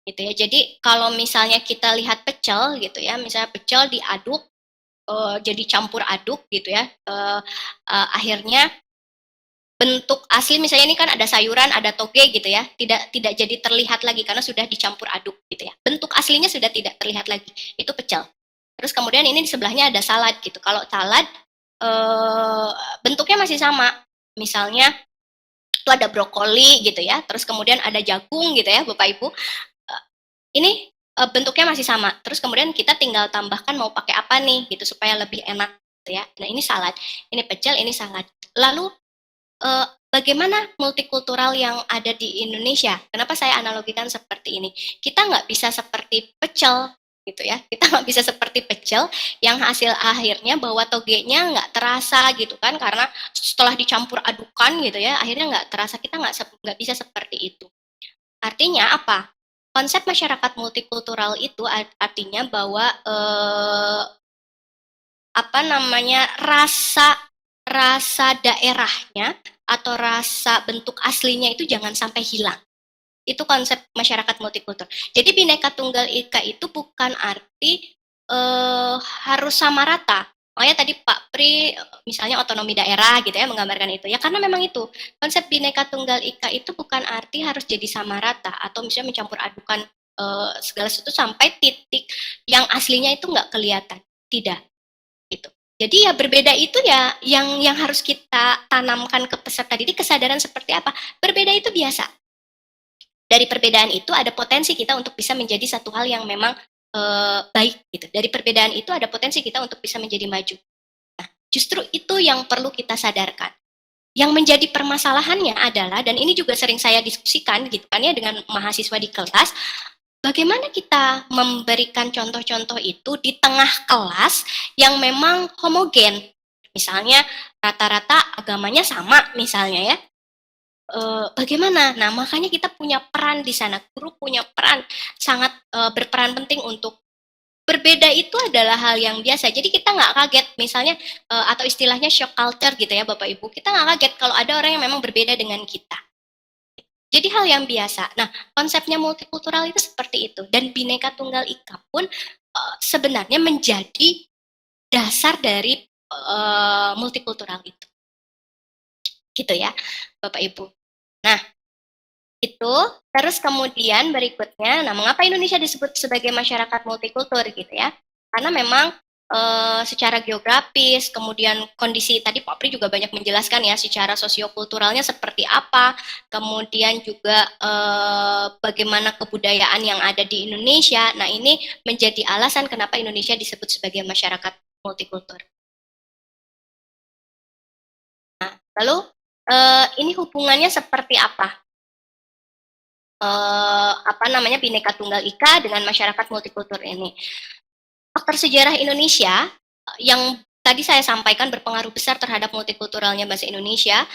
Speaker 1: gitu ya. Jadi kalau misalnya kita lihat pecel gitu ya, misalnya pecel diaduk jadi campur aduk gitu ya. Akhirnya bentuk asli misalnya ini kan ada sayuran, ada toge gitu ya, tidak jadi terlihat lagi karena sudah dicampur aduk gitu ya. Bentuk aslinya sudah tidak terlihat lagi. Itu pecel. Terus kemudian ini di sebelahnya ada salad gitu. Kalau salad bentuknya masih sama. Misalnya itu ada brokoli gitu ya, terus kemudian ada jagung gitu ya, Bapak Ibu. Ini bentuknya masih sama. Terus kemudian kita tinggal tambahkan mau pakai apa nih gitu supaya lebih enak gitu ya. Nah, ini salad, ini pecel, ini salad. Lalu bagaimana multikultural yang ada di Indonesia? Kenapa saya analogikan seperti ini? Kita nggak bisa seperti pecel gitu ya, kita nggak bisa seperti pecel yang hasil akhirnya bahwa togenya nggak terasa gitu kan, karena setelah dicampur adukan gitu ya, akhirnya nggak terasa, kita nggak bisa seperti itu. Artinya apa? Konsep masyarakat multikultural itu artinya bahwa apa namanya, rasa daerahnya atau rasa bentuk aslinya itu jangan sampai hilang. Itu konsep masyarakat multikultur. Jadi Bhinneka Tunggal Ika itu bukan arti harus sama rata. Makanya tadi Pak Pri misalnya otonomi daerah gitu ya menggambarkan itu. Ya karena memang itu konsep Bhinneka Tunggal Ika itu bukan arti harus jadi sama rata atau misalnya mencampur adukan segala sesuatu sampai titik yang aslinya itu nggak kelihatan. Tidak gitu. Jadi ya berbeda itu ya yang harus kita tanamkan ke peserta didik, kesadaran seperti apa. Berbeda itu biasa. Dari perbedaan itu ada potensi kita untuk bisa menjadi satu hal yang memang baik gitu. Dari perbedaan itu ada potensi kita untuk bisa menjadi maju. Nah, justru itu yang perlu kita sadarkan. Yang menjadi permasalahannya adalah, dan ini juga sering saya diskusikan gitu kan ya dengan mahasiswa di kelas, bagaimana kita memberikan contoh-contoh itu di tengah kelas yang memang homogen. Misalnya rata-rata agamanya sama misalnya ya. Bagaimana? Nah, makanya kita punya peran di sana. Guru punya peran sangat berperan penting untuk berbeda itu adalah hal yang biasa. Jadi kita nggak kaget misalnya atau istilahnya shock culture gitu ya Bapak Ibu. Kita nggak kaget kalau ada orang yang memang berbeda dengan kita. Jadi hal yang biasa. Nah, konsepnya multikultural itu seperti itu. Dan Bhinneka Tunggal Ika pun sebenarnya menjadi dasar dari multikultural itu. Gitu ya, Bapak Ibu. Nah, itu terus kemudian berikutnya, nah mengapa Indonesia disebut sebagai masyarakat multikultur gitu ya? Karena memang secara geografis, kemudian kondisi tadi Pak Pri juga banyak menjelaskan ya secara sosiokulturalnya seperti apa, kemudian juga bagaimana kebudayaan yang ada di Indonesia. Nah ini menjadi alasan kenapa Indonesia disebut sebagai masyarakat multikultur. Nah, lalu ini hubungannya seperti apa? Apa namanya Bhinneka Tunggal Ika dengan masyarakat multikultur ini. Faktor sejarah Indonesia yang tadi saya sampaikan berpengaruh besar terhadap multikulturalnya bahasa Indonesia.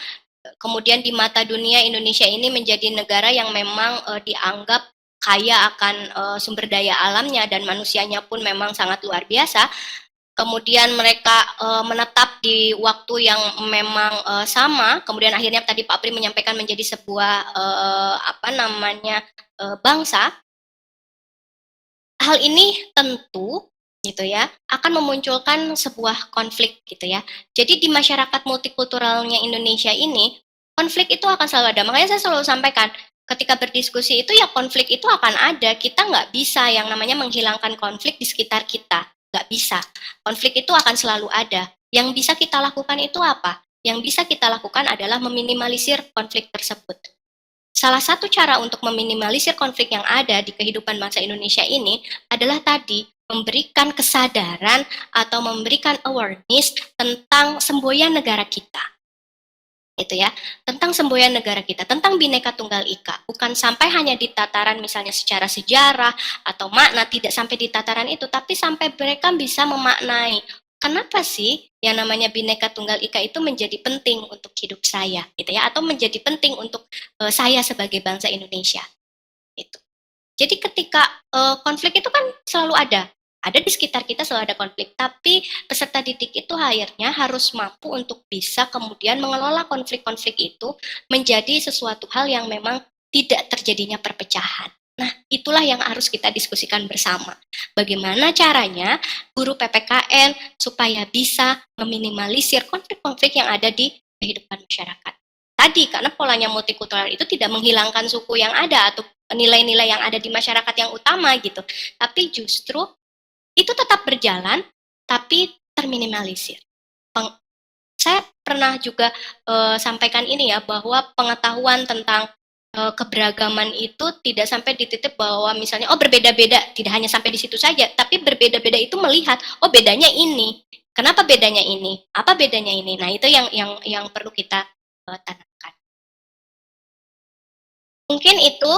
Speaker 1: Kemudian di mata dunia Indonesia ini menjadi negara yang memang dianggap kaya akan sumber daya alamnya dan manusianya pun memang sangat luar biasa. kemudian mereka menetap di waktu yang memang sama, kemudian akhirnya tadi Pak Pri menyampaikan menjadi sebuah bangsa. Hal ini tentu gitu ya akan memunculkan sebuah konflik gitu ya. Jadi di masyarakat multikulturalnya Indonesia ini konflik itu akan selalu ada. Makanya saya selalu sampaikan ketika berdiskusi itu ya konflik itu akan ada. Kita nggak bisa yang namanya menghilangkan konflik di sekitar kita, nggak bisa. Konflik itu akan selalu ada. Yang bisa kita lakukan itu apa? Yang bisa kita lakukan adalah meminimalisir konflik tersebut. Salah satu cara untuk meminimalisir konflik yang ada di kehidupan bangsa Indonesia ini adalah tadi memberikan kesadaran atau memberikan awareness tentang semboyan negara kita. Itu ya, tentang semboyan negara kita, tentang Bhinneka Tunggal Ika. Bukan sampai hanya di tataran misalnya secara sejarah atau makna, tidak sampai di tataran itu, tapi sampai mereka bisa memaknai kenapa sih yang namanya Bhinneka Tunggal Ika itu menjadi penting untuk hidup saya, gitu ya, atau menjadi penting untuk saya sebagai bangsa Indonesia. Itu. Jadi ketika konflik itu kan selalu ada di sekitar kita selalu ada konflik, tapi peserta didik itu akhirnya harus mampu untuk bisa kemudian mengelola konflik-konflik itu menjadi sesuatu hal yang memang tidak terjadinya perpecahan. Nah, itulah yang harus kita diskusikan bersama. Bagaimana caranya guru PPKN supaya bisa meminimalisir konflik-konflik yang ada di kehidupan masyarakat. Tadi, karena polanya multikultural itu tidak menghilangkan suku yang ada atau nilai-nilai yang ada di masyarakat yang utama gitu. Tapi justru itu tetap berjalan, tapi terminimalisir. Saya pernah juga sampaikan ini ya, bahwa pengetahuan tentang keberagaman itu tidak sampai di titik bahwa misalnya berbeda-beda, tidak hanya sampai di situ saja, tapi berbeda-beda itu melihat bedanya ini, kenapa bedanya ini, apa bedanya ini. Nah itu yang perlu kita tanamkan. Mungkin itu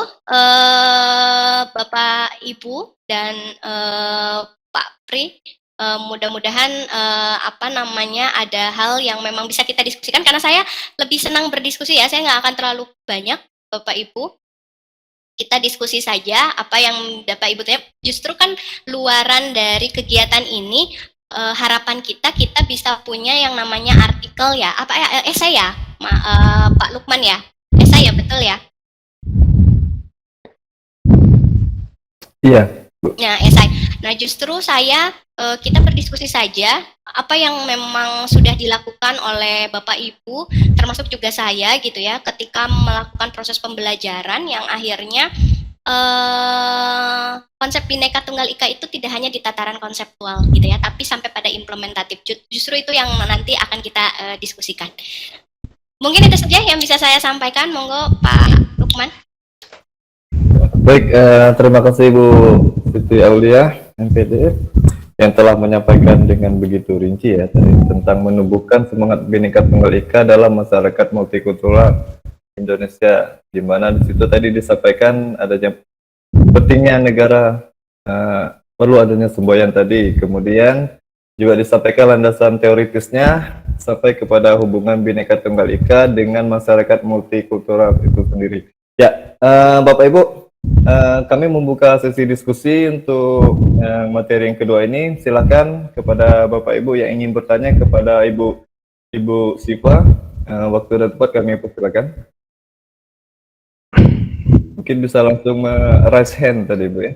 Speaker 1: Bapak Ibu dan Pak Pri, mudah-mudahan ada hal yang memang bisa kita diskusikan, karena saya lebih senang berdiskusi ya, saya nggak akan terlalu banyak Bapak Ibu. Kita diskusi saja apa yang Bapak Ibu tanya. Justru kan luaran dari kegiatan ini harapan kita bisa punya yang namanya artikel ya, esai ya, Pak Lukman ya, esai ya, betul ya?
Speaker 2: Iya.
Speaker 1: Nah, esai. Nah, justru kita berdiskusi saja apa yang memang sudah dilakukan oleh Bapak Ibu, termasuk juga saya gitu ya, ketika melakukan proses pembelajaran yang akhirnya konsep Bhinneka Tunggal Ika itu tidak hanya di tataran konseptual gitu ya, tapi sampai pada implementatif. Justru itu yang nanti akan kita diskusikan. Mungkin itu saja yang bisa saya sampaikan. Monggo Pak Lukman.
Speaker 2: Baik, terima kasih Ibu Siti Aulia, MPD, yang telah menyampaikan dengan begitu rinci ya tadi tentang menumbuhkan semangat Bhinneka Tunggal Ika dalam masyarakat multikultural Indonesia, di mana di situ tadi disampaikan adanya pentingnya negara, perlu adanya semboyan tadi, kemudian juga disampaikan landasan teoritisnya sampai kepada hubungan Bhinneka Tunggal Ika dengan masyarakat multikultural itu sendiri. Ya, Bapak Ibu, kami membuka sesi diskusi untuk materi yang kedua ini. Silakan kepada Bapak Ibu yang ingin bertanya kepada Ibu Siva, waktu dan tempat kami persilakan. Mungkin bisa langsung raise hand tadi Bu ya.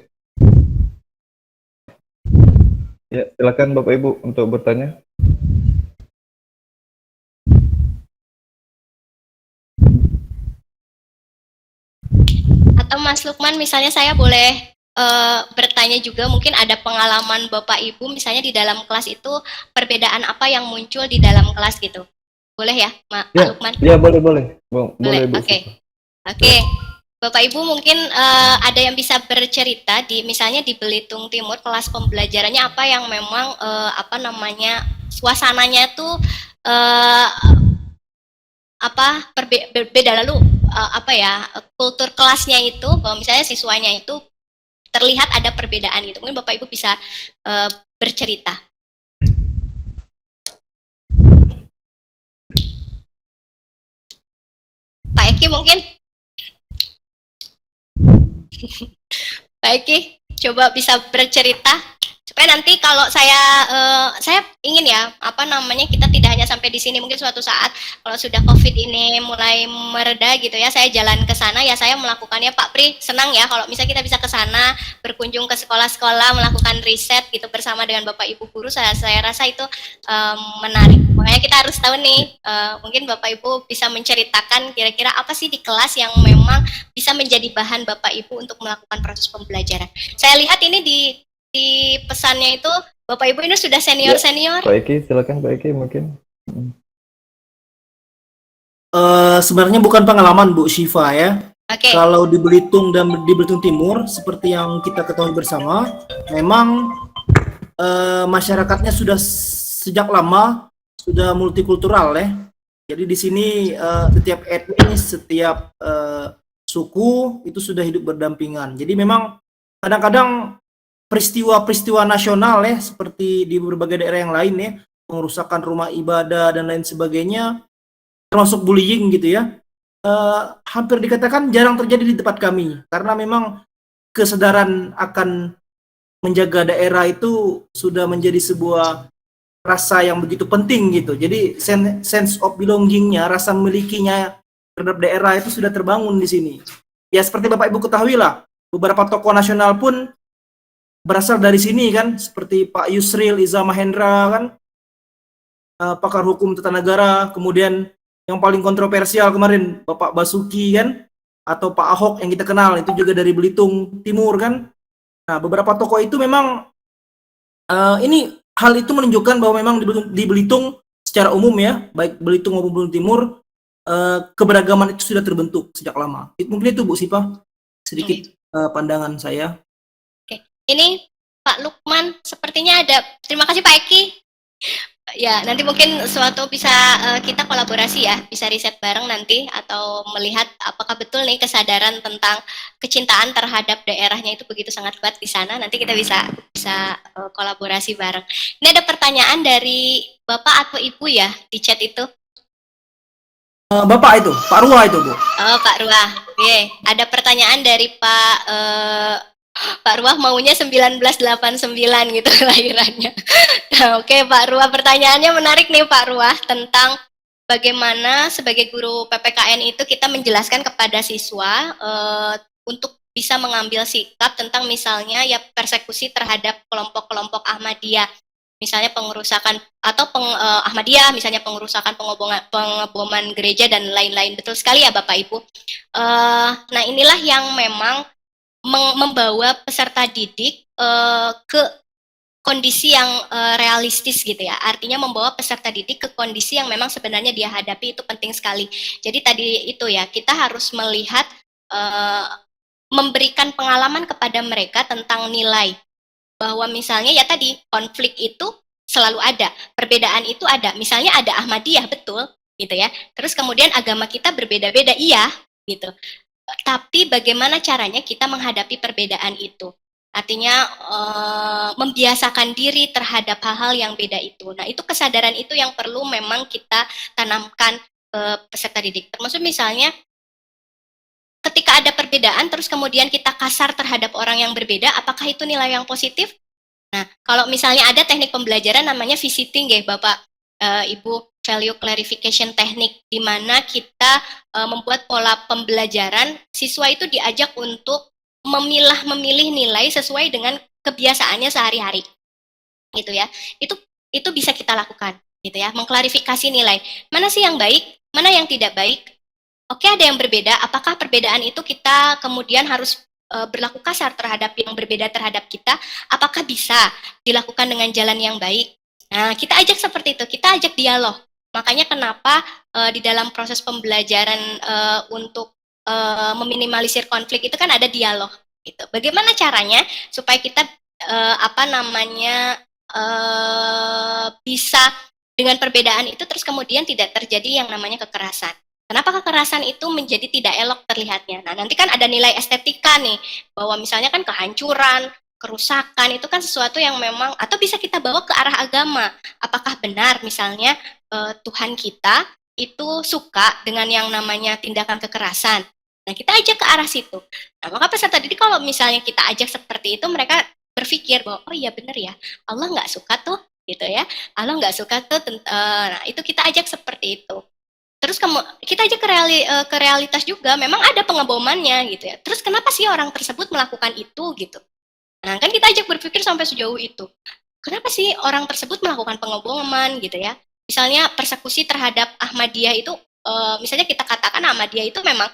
Speaker 2: Ya, silakan Bapak Ibu untuk bertanya.
Speaker 1: Atau Mas Lukman, misalnya saya boleh bertanya juga, mungkin ada pengalaman Bapak Ibu misalnya di dalam kelas itu perbedaan apa yang muncul di dalam kelas gitu, boleh ya Pak Lukman?
Speaker 2: Ya boleh boleh Bu.
Speaker 1: Oke. Bapak Ibu mungkin ada yang bisa bercerita misalnya di Belitung Timur kelas pembelajarannya apa yang memang suasananya tuh berbeda, lalu kultur kelasnya itu, bahwa misalnya siswanya itu terlihat ada perbedaan gitu. Mungkin Bapak Ibu bisa bercerita. Pak Eki mungkin? Pak Eki, coba bisa bercerita Supaya nanti kalau saya ingin ya, apa namanya, kita tidak hanya sampai di sini, mungkin suatu saat kalau sudah COVID ini mulai mereda gitu ya, saya jalan ke sana ya, saya melakukannya. Pak Pri senang ya kalau misalnya kita bisa ke sana, berkunjung ke sekolah-sekolah, melakukan riset gitu bersama dengan Bapak Ibu guru. Saya rasa itu menarik. Makanya kita harus tahu nih, mungkin Bapak Ibu bisa menceritakan kira-kira apa sih di kelas yang memang bisa menjadi bahan Bapak Ibu untuk melakukan proses pembelajaran. Saya lihat ini di pesannya itu Bapak Ibu ini sudah senior-senior.
Speaker 2: Pak Eki, silakan Pak Eki mungkin.
Speaker 3: Sebenarnya bukan pengalaman Bu Syifa ya.
Speaker 1: Oke.
Speaker 3: Kalau di Belitung dan di Belitung Timur, seperti yang kita ketahui bersama, memang masyarakatnya sudah sejak lama sudah multikultural ya. Jadi di sini setiap etnis, setiap suku itu sudah hidup berdampingan. Jadi memang kadang-kadang peristiwa-peristiwa nasional ya, seperti di berbagai daerah yang lain ya, pengerusakan rumah ibadah dan lain sebagainya, termasuk bullying gitu ya, hampir dikatakan jarang terjadi di tempat kami, karena memang kesadaran akan menjaga daerah itu sudah menjadi sebuah rasa yang begitu penting gitu. Jadi sense of belongingnya, rasa memilikinya terhadap daerah itu sudah terbangun di sini. Ya seperti Bapak Ibu ketahui lah, beberapa tokoh nasional pun berasal dari sini kan, seperti Pak Yusril Iza Mahendra kan, pakar hukum tata negara. Kemudian yang paling kontroversial kemarin Bapak Basuki kan, atau Pak Ahok yang kita kenal itu juga dari Belitung Timur kan. Nah beberapa tokoh itu memang ini hal itu menunjukkan bahwa memang di Belitung secara umum ya, baik Belitung maupun Belitung Timur, keberagaman itu sudah terbentuk sejak lama. Mungkin itu Bu Sipa sedikit pandangan saya.
Speaker 1: Oke, ini Pak Lukman sepertinya ada. Terima kasih Pak Eki. Ya, nanti mungkin suatu bisa kita kolaborasi ya, bisa riset bareng nanti atau melihat apakah betul nih kesadaran tentang kecintaan terhadap daerahnya itu begitu sangat kuat di sana. Nanti kita bisa kolaborasi bareng. Ini ada pertanyaan dari Bapak atau Ibu ya di chat itu.
Speaker 3: Bapak itu, Pak Ruah itu Bu.
Speaker 1: Oh Pak Ruah, ada pertanyaan dari Pak Ruah maunya 1989 gitu lahirannya. Nah, oke Pak Ruah, pertanyaannya menarik nih Pak Ruah tentang bagaimana sebagai guru PPKN itu kita menjelaskan kepada siswa untuk bisa mengambil sikap tentang misalnya ya persekusi terhadap kelompok-kelompok Ahmadiyah. Misalnya pengerusakan atau Ahmadiyah, misalnya pengerusakan pengeboman gereja dan lain-lain. Betul sekali ya Bapak Ibu. Nah inilah yang memang membawa peserta didik ke kondisi yang realistis gitu ya. Artinya membawa peserta didik ke kondisi yang memang sebenarnya dia hadapi itu penting sekali. Jadi tadi itu ya, kita harus melihat memberikan pengalaman kepada mereka tentang nilai. Bahwa misalnya ya tadi konflik itu selalu ada, perbedaan itu ada. Misalnya ada Ahmadiyah betul gitu ya. Terus kemudian agama kita berbeda-beda, iya gitu. Tapi bagaimana caranya kita menghadapi perbedaan itu? Artinya membiasakan diri terhadap hal-hal yang beda itu. Nah, itu kesadaran itu yang perlu memang kita tanamkan ke peserta didik. Termasuk misalnya ketika ada perbedaan terus kemudian kita kasar terhadap orang yang berbeda, apakah itu nilai yang positif? Nah, kalau misalnya ada teknik pembelajaran namanya visiting ya Bapak Ibu, value clarification teknik, di mana kita membuat pola pembelajaran, siswa itu diajak untuk memilih nilai sesuai dengan kebiasaannya sehari-hari, gitu ya. Itu bisa kita lakukan, gitu ya. Mengklarifikasi nilai, mana sih yang baik, mana yang tidak baik. Oke, ada yang berbeda. Apakah perbedaan itu kita kemudian harus berlaku kasar terhadap yang berbeda terhadap kita? Apakah bisa dilakukan dengan jalan yang baik? Nah, kita ajak seperti itu. Kita ajak dialog. Makanya kenapa di dalam proses pembelajaran untuk meminimalisir konflik itu kan ada dialog. Gitu. Bagaimana caranya supaya kita bisa dengan perbedaan itu terus kemudian tidak terjadi yang namanya kekerasan. Kenapa kekerasan itu menjadi tidak elok terlihatnya? Nah, nanti kan ada nilai estetika nih, bahwa misalnya kan kehancuran, kerusakan, itu kan sesuatu yang memang, atau bisa kita bawa ke arah agama. Apakah benar misalnya Tuhan kita itu suka dengan yang namanya tindakan kekerasan? Nah, kita ajak ke arah situ. Nah, maka peserta didik kalau misalnya kita ajak seperti itu, mereka berpikir bahwa oh iya benar ya, Allah nggak suka tuh gitu ya, Allah nggak suka tuh. Nah itu kita ajak seperti itu. Terus kita ajak ke realitas juga, memang ada pengebomannya gitu ya. Terus kenapa sih orang tersebut melakukan itu gitu? Nah kan kita ajak berpikir sampai sejauh itu. Kenapa sih orang tersebut melakukan pengeboman gitu ya? Misalnya persekusi terhadap Ahmadiyah itu, misalnya kita katakan Ahmadiyah itu memang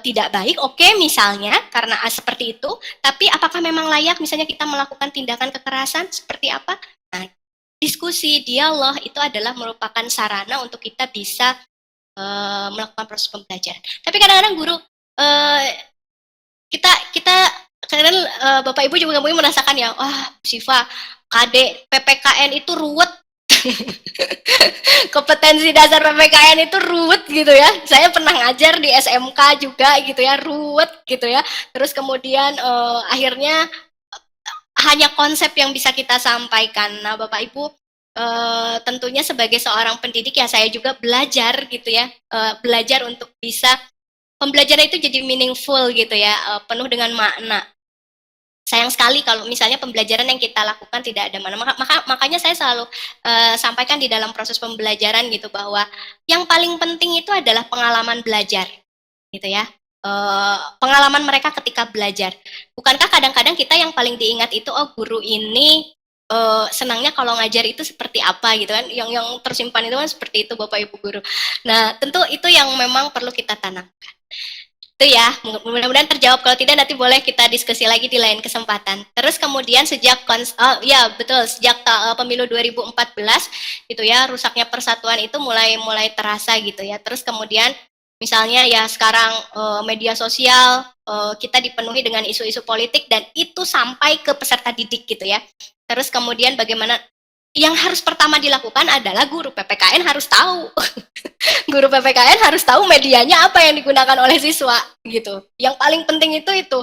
Speaker 1: tidak baik, oke misalnya karena seperti itu, tapi apakah memang layak misalnya kita melakukan tindakan kekerasan seperti apa? Nah, diskusi, dialog itu adalah merupakan sarana untuk kita bisa melakukan proses pembelajaran. Tapi kadang-kadang guru kita kita kadang Bapak Ibu juga mungkin merasakan ya, wah Siva, KD PPKN itu ruwet. Kompetensi dasar PPKN itu ruwet gitu ya. Saya pernah ngajar di SMK juga gitu ya, ruwet gitu ya. Terus kemudian akhirnya hanya konsep yang bisa kita sampaikan. Nah, Bapak Ibu, tentunya sebagai seorang pendidik ya saya juga belajar gitu ya, belajar untuk bisa pembelajaran itu jadi meaningful gitu ya, penuh dengan makna. Sayang sekali kalau misalnya pembelajaran yang kita lakukan tidak ada makna. Makanya saya selalu sampaikan di dalam proses pembelajaran gitu bahwa yang paling penting itu adalah pengalaman belajar, gitu ya. Pengalaman mereka ketika belajar. Bukankah kadang-kadang kita yang paling diingat itu, oh guru ini senangnya kalau ngajar itu seperti apa gitu kan? Yang tersimpan itu kan seperti itu Bapak Ibu guru. Nah tentu itu yang memang perlu kita tanamkan. Itu ya, mudah-mudahan terjawab. Kalau tidak nanti boleh kita diskusi lagi di lain kesempatan. Terus kemudian sejak ya betul, sejak pemilu 2014 gitu ya, rusaknya persatuan itu mulai terasa gitu ya. Terus kemudian misalnya ya sekarang media sosial kita dipenuhi dengan isu-isu politik dan itu sampai ke peserta didik gitu ya. Terus kemudian bagaimana yang harus pertama dilakukan adalah guru PPKN harus tahu. Guru PPKN harus tahu medianya apa yang digunakan oleh siswa gitu. Yang paling penting itu.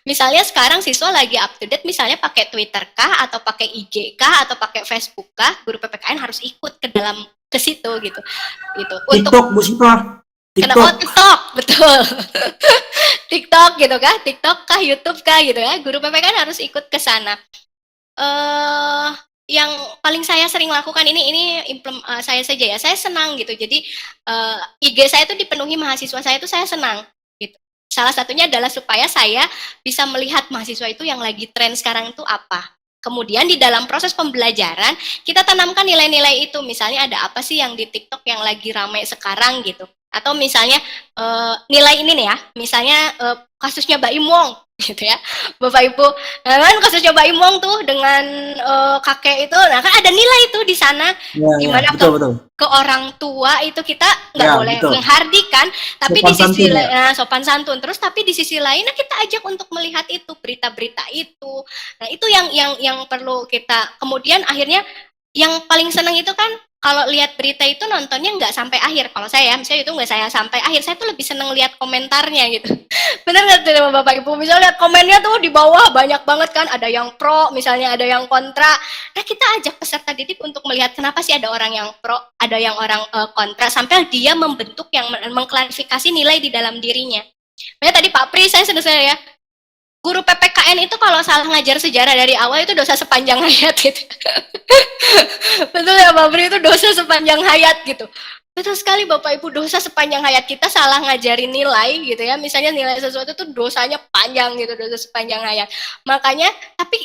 Speaker 1: Misalnya sekarang siswa lagi up to date misalnya pakai Twitter kah atau pakai IG kah atau pakai Facebook kah, guru PPKN harus ikut ke situ gitu. Gitu.
Speaker 3: TikTok Bu Siva.
Speaker 1: TikTok. TikTok, betul. TikTok gitu kah? TikTok kah, YouTube kah gitu ya. Guru PPKN harus ikut ke sana. Yang paling saya sering lakukan ini saya saja ya, saya senang gitu. Jadi IG saya itu dipenuhi mahasiswa saya itu saya senang gitu. Salah satunya adalah supaya saya bisa melihat mahasiswa itu yang lagi tren sekarang itu apa. Kemudian di dalam proses pembelajaran kita tanamkan nilai-nilai itu. Misalnya ada apa sih yang di TikTok yang lagi ramai sekarang gitu. Atau misalnya nilai ini nih ya, misalnya kasusnya Mbak Imong gitu ya, Bapak Ibu, kan kasusnya Mbak Imong tuh dengan kakek itu, nah kan ada nilai itu di sana, gimana betul. Ke orang tua itu kita nggak boleh menghardikan, tapi sopan di sisi lain sopan santun, terus tapi di sisi lain kita ajak untuk melihat itu berita-berita itu, nah itu yang perlu kita. Kemudian akhirnya yang paling senang itu kan kalau lihat berita itu nontonnya nggak sampai akhir. Kalau saya misalnya itu nggak saya sampai akhir, saya tuh lebih seneng lihat komentarnya gitu. Bener nggak tuh Bapak Ibu? Misalnya lihat komennya tuh di bawah banyak banget kan, ada yang pro, misalnya ada yang kontra. Nah kita ajak peserta didik untuk melihat kenapa sih ada orang yang pro, ada yang orang kontra, sampai dia membentuk yang mengklarifikasi nilai di dalam dirinya. Makanya tadi Pak Pri saya sudah ya, guru PPKN itu kalau salah ngajar sejarah dari awal itu dosa sepanjang hayat gitu. Betul ya Pak Pri, itu dosa sepanjang hayat gitu. Betul sekali Bapak Ibu, dosa sepanjang hayat. Kita salah ngajarin nilai gitu ya. Misalnya nilai sesuatu itu dosanya panjang gitu, dosa sepanjang hayat. Makanya tapi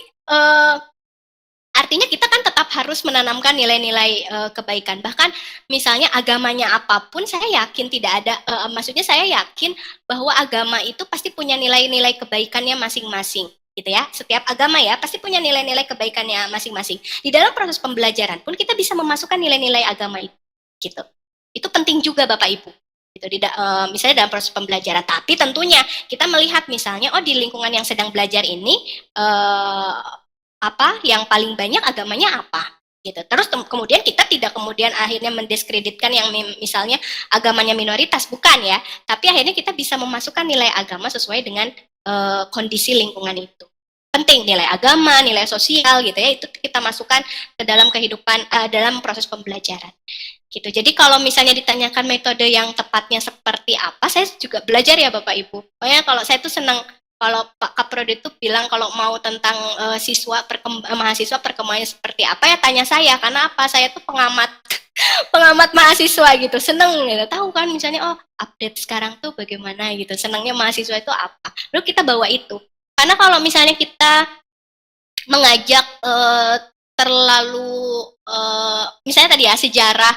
Speaker 1: artinya kita kan tetap harus menanamkan nilai-nilai kebaikan. Bahkan misalnya agamanya apapun, saya yakin tidak ada, maksudnya saya yakin bahwa agama itu pasti punya nilai-nilai kebaikannya masing-masing. Gitu ya, setiap agama ya pasti punya nilai-nilai kebaikannya masing-masing. Di dalam proses pembelajaran pun kita bisa memasukkan nilai-nilai agama itu, gitu. Itu penting juga Bapak Ibu. Gitu, misalnya dalam proses pembelajaran. Tapi tentunya kita melihat misalnya, oh di lingkungan yang sedang belajar ini apa yang paling banyak agamanya apa gitu. Terus kemudian kita tidak kemudian akhirnya mendiskreditkan yang misalnya agamanya minoritas, bukan ya, tapi akhirnya kita bisa memasukkan nilai agama sesuai dengan kondisi lingkungan itu. Penting nilai agama, nilai sosial gitu ya, itu kita masukkan ke dalam kehidupan, dalam proses pembelajaran gitu. Jadi kalau misalnya ditanyakan metode yang tepatnya seperti apa, saya juga belajar ya Bapak Ibu. Pokoknya kalau saya tuh senang kalau Pak Kaprodi itu bilang kalau mau tentang mahasiswa perkembangannya seperti apa ya tanya saya, karena apa, saya tuh pengamat pengamat mahasiswa gitu, seneng gitu, tahu kan misalnya oh update sekarang tuh bagaimana gitu, senangnya mahasiswa itu apa, lalu kita bawa itu. Karena kalau misalnya kita mengajak terlalu misalnya tadi ya sejarah,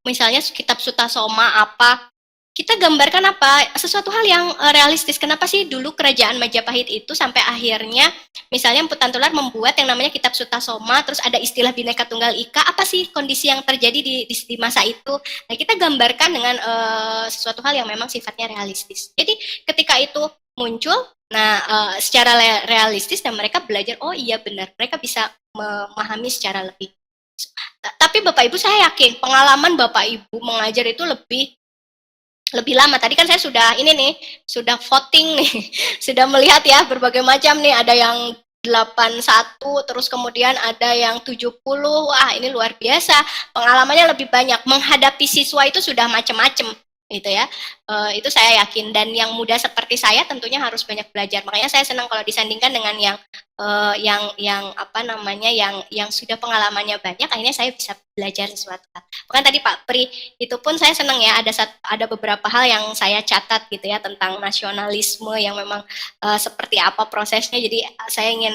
Speaker 1: misalnya kitab Sutasoma apa, kita gambarkan apa sesuatu hal yang realistis. Kenapa sih dulu kerajaan Majapahit itu sampai akhirnya misalnya Empu Tantular membuat yang namanya kitab Sutasoma, terus ada istilah Bhinneka Tunggal Ika, apa sih kondisi yang terjadi di masa itu. Nah, kita gambarkan dengan sesuatu hal yang memang sifatnya realistis. Jadi ketika itu muncul, nah secara realistis dan mereka belajar, oh iya benar, mereka bisa memahami secara lebih. Tapi Bapak Ibu saya yakin pengalaman Bapak Ibu mengajar itu lebih lama. Tadi kan saya sudah ini nih, sudah voting nih, sudah melihat ya berbagai macam nih, ada yang 81, terus kemudian ada yang 70, wah ini luar biasa, pengalamannya lebih banyak, menghadapi siswa itu sudah macam-macam gitu ya. Itu saya yakin, dan yang muda seperti saya tentunya harus banyak belajar. Makanya saya senang kalau disandingkan dengan yang apa namanya yang sudah pengalamannya banyak, akhirnya saya bisa belajar sesuatu. Bahkan tadi Pak Pri itu pun saya senang ya, ada beberapa hal yang saya catat gitu ya tentang nasionalisme yang memang seperti apa prosesnya. Jadi saya ingin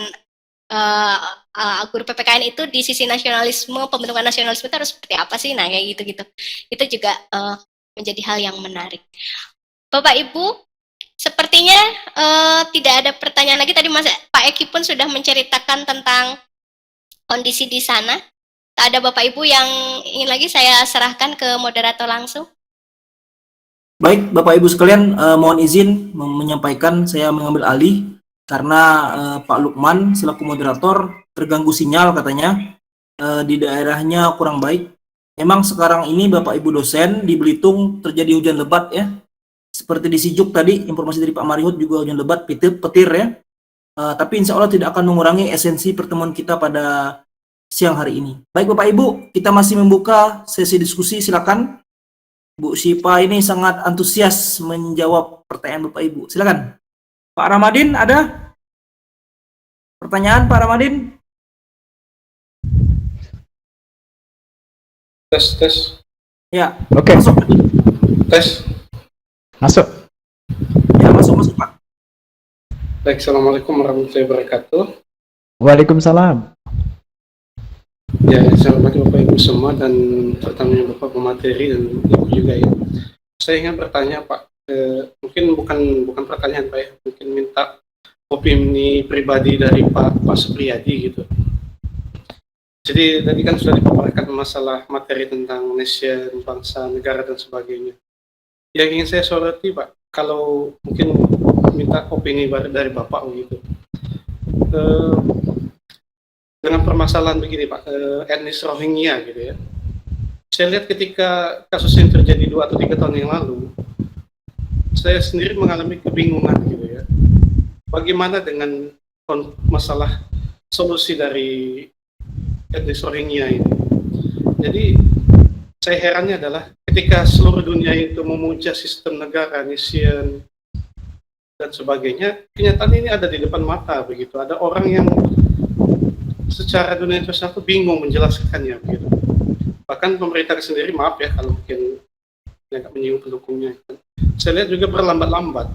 Speaker 1: guru PPKN itu di sisi nasionalisme, pembentukan nasionalisme itu harus seperti apa sih, nah kayak gitu-gitu. Itu juga menjadi hal yang menarik. Bapak Ibu, sepertinya tidak ada pertanyaan lagi. Tadi Pak Eki pun sudah menceritakan tentang kondisi di sana. Tak ada Bapak Ibu yang ingin lagi, saya serahkan ke moderator langsung.
Speaker 3: Baik, Bapak Ibu sekalian, mohon izin menyampaikan saya mengambil alih karena Pak Lukman selaku moderator terganggu sinyal katanya, di daerahnya kurang baik. Memang sekarang ini Bapak Ibu dosen di Belitung terjadi hujan lebat ya. Seperti di Sijuk tadi, informasi dari Pak Marihut juga hujan lebat, petir ya. Tapi insya Allah tidak akan mengurangi esensi pertemuan kita pada siang hari ini. Baik Bapak Ibu, kita masih membuka sesi diskusi, silakan. Bu Syifa ini sangat antusias menjawab pertanyaan Bapak Ibu. Silakan. Pak Ramadin ada pertanyaan Pak Ramadin?
Speaker 4: Tes.
Speaker 3: Ya.
Speaker 2: Oke.
Speaker 3: Masuk.
Speaker 4: Tes.
Speaker 2: Masuk.
Speaker 3: Ya, masuk Pak.
Speaker 4: Baik, Assalamualaikum warahmatullahi wabarakatuh.
Speaker 2: Waalaikumsalam.
Speaker 4: Ya, saya hormati Bapak Ibu semua dan terutama Bapak pemateri dan Ibu juga ya. Saya ingin bertanya Pak, mungkin bukan pertanyaan Pak ya, mungkin minta opini pribadi dari Pak Supriyadi gitu. Jadi tadi kan sudah dipaparkan masalah materi tentang nation, bangsa, negara dan sebagainya. Yang ingin saya soroti Pak, kalau mungkin minta opini dari Bapak gitu. Dengan permasalahan begini Pak, etnis Rohingya gitu ya. Saya lihat ketika kasus yang terjadi 2 atau 3 tahun yang lalu, saya sendiri mengalami kebingungan gitu ya. Bagaimana dengan masalah solusi dari etnis Rohingya ini. Jadi saya herannya adalah ketika seluruh dunia itu memuja sistem negara, nation dan sebagainya, kenyataan ini ada di depan mata begitu. Ada orang yang secara dunia internasional bingung menjelaskannya begitu. Bahkan pemerintah sendiri, maaf ya kalau mungkin agak menyinggung pendukungnya. Saya lihat juga berlambat-lambat.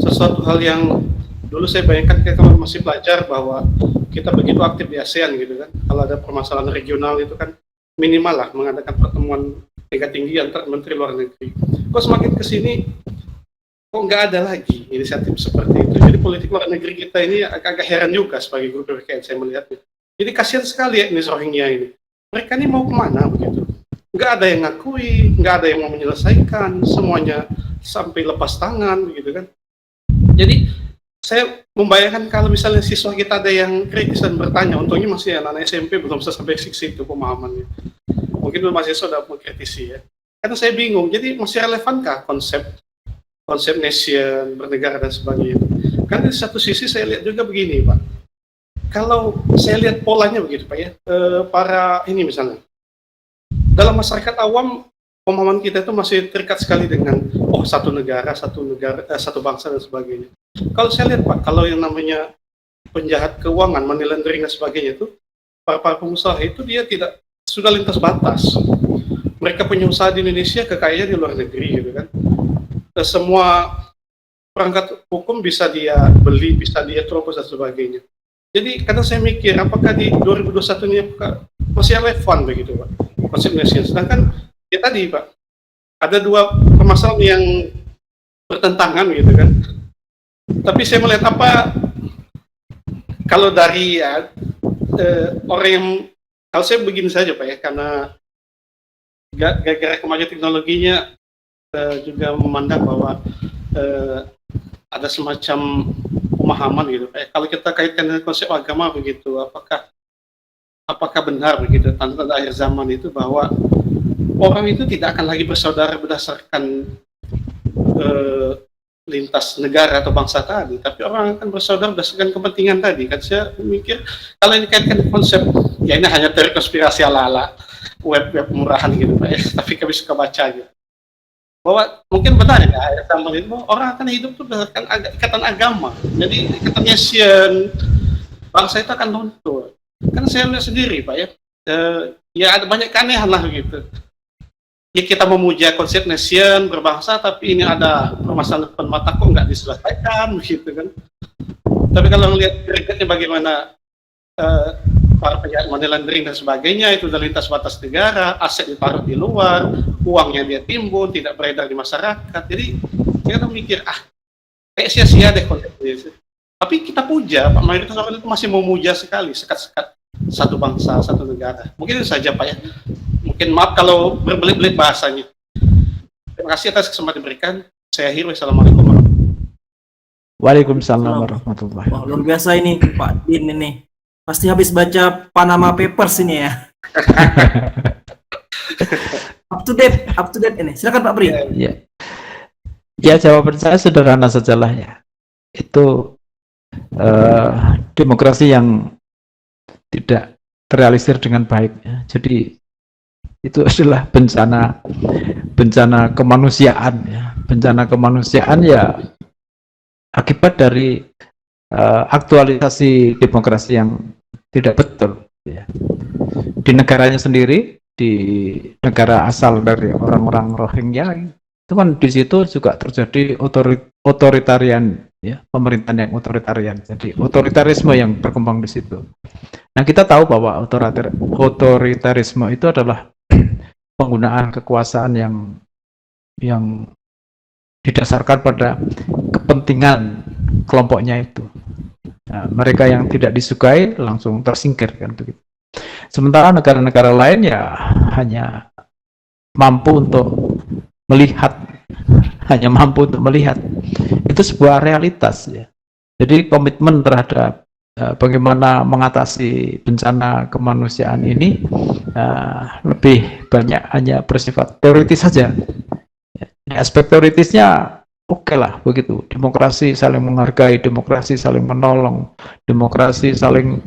Speaker 4: Sesuatu hal yang dulu saya bayangkan ketika masih belajar bahwa kita begitu aktif di ASEAN gitu kan. Kalau ada permasalahan regional itu kan minimal lah mengadakan pertemuan tingkat tinggi antar menteri luar negeri. Kok semakin kesini kok nggak ada lagi inisiatif seperti itu. Jadi politik luar negeri kita ini agak heran juga sebagai guru PPKN saya melihatnya. Jadi kasihan sekali ya ini Rohingya ini. Mereka ini mau kemana begitu? Nggak ada yang ngakui, nggak ada yang mau menyelesaikan, semuanya sampai lepas tangan begitu kan. Jadi saya membayangkan kalau misalnya siswa kita ada yang kritis dan bertanya, untungnya masih anak-anak SMP belum sampai situ pemahamannya. Mungkin mahasiswa sudah mengkritisi ya. Karena saya bingung, jadi masih relevankah konsep nation, bernegara dan sebagainya. Karena di satu sisi saya lihat juga begini Pak, kalau saya lihat polanya begitu Pak ya, para ini misalnya, dalam masyarakat awam pemahaman kita itu masih terikat sekali dengan satu negara, satu bangsa dan sebagainya. Kalau saya lihat Pak, kalau yang namanya penjahat keuangan, money laundering dan sebagainya itu, para pengusaha itu dia tidak sudah lintas batas. Mereka punya usaha di Indonesia, kekayaannya di luar negeri gitu kan. Dan semua perangkat hukum bisa dia beli, bisa dia terobos dan sebagainya. Jadi kadang saya mikir, apakah di 2021 ini masih relevan begitu Pak, konsep nation. Sedangkan ya tadi Pak, ada dua permasalahan yang bertentangan gitu kan. Tapi saya melihat apa, kalau dari orang yang, kalau saya begini saja Pak ya, karena gara-gara kemajuan teknologinya juga memandang bahwa ada semacam pemahaman gitu. Kalau kita kaitkan dengan konsep agama begitu, apakah benar begitu tanda-tanda akhir zaman itu bahwa orang itu tidak akan lagi bersaudara berdasarkan lintas negara atau bangsa tadi, tapi orang akan bersaudara berdasarkan kepentingan tadi. Kan saya mikir kalau ini kaitkan konsep, ya ini hanya teori konspirasi ala-ala web murahan gitu Pak ya, tapi kami suka baca gitu. Bahwa mungkin benar ya ayat zaman itu bahwa orang akan hidup itu berdasarkan ikatan agama. Jadi ikatan nation, bangsa itu akan luntur. Kan saya lihat sendiri Pak ya, ya ada banyak keanehan lah gitu. Ya kita memuja konsep nation, berbangsa, tapi ini ada permasalahan depan mata kok nggak diselesaikan begitu kan. Tapi kalau melihat gregetnya bagaimana para penjahat money laundering dan sebagainya itu sudah lintas batas negara, aset ditaruh di luar, uangnya dia timbun, tidak beredar di masyarakat. Jadi kita mikir, kayak sia-sia deh konsep ini. Tapi kita puja, Pak, mayoritas orang itu masih memuja sekali, sekat-sekat satu bangsa, satu negara. Mungkin itu saja Pak ya. Mungkin maaf kalau berbelit-belit bahasanya. Terima kasih atas kesempatan diberikan. Saya akhiri. Wassalamualaikum warahmatullahi wabarakatuh.
Speaker 5: Waalaikumsalam warahmatullahi wabarakatuh.
Speaker 3: Wah, luar biasa ini Pak Din ini. Pasti habis baca Panama Papers ini ya. up to date ini. Silakan Pak Pri.
Speaker 5: Ya. Ya, jawaban saya sederhana sajalah ya. Itu demokrasi yang tidak terrealisir dengan baik ya. Jadi itu adalah bencana kemanusiaan ya. Bencana kemanusiaan ya akibat dari aktualisasi demokrasi yang tidak betul ya. Di negaranya sendiri, di negara asal dari orang-orang Rohingya itu kan di situ juga terjadi otoritarian ya, pemerintahan yang otoritarian. Jadi otoritarisme yang berkembang di situ. Nah, kita tahu bahwa otoritarisme itu adalah penggunaan kekuasaan yang didasarkan pada kepentingan kelompoknya itu. Nah, mereka yang tidak disukai langsung tersingkir kan begitu. Sementara negara-negara lain ya hanya mampu untuk melihat, itu sebuah realitas ya. Jadi komitmen terhadap bagaimana mengatasi bencana kemanusiaan ini lebih banyak hanya bersifat teoritis saja. Aspek teoritisnya oke lah begitu, demokrasi saling menghargai, demokrasi saling menolong, demokrasi saling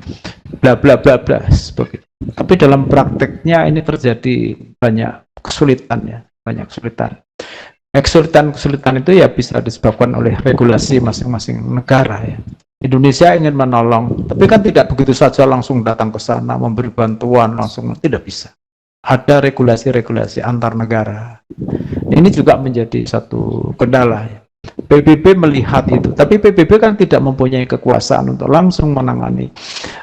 Speaker 5: bla bla bla bla begitu. Tapi dalam prakteknya ini terjadi banyak kesulitan ya, banyak kesulitan. Kesulitan itu ya bisa disebabkan oleh regulasi masing-masing negara ya. Indonesia ingin menolong, tapi kan tidak begitu saja langsung datang ke sana memberi bantuan langsung, tidak bisa. Ada regulasi-regulasi antar negara. Ini juga menjadi satu kendala ya. PBB melihat itu, tapi PBB kan tidak mempunyai kekuasaan untuk langsung menangani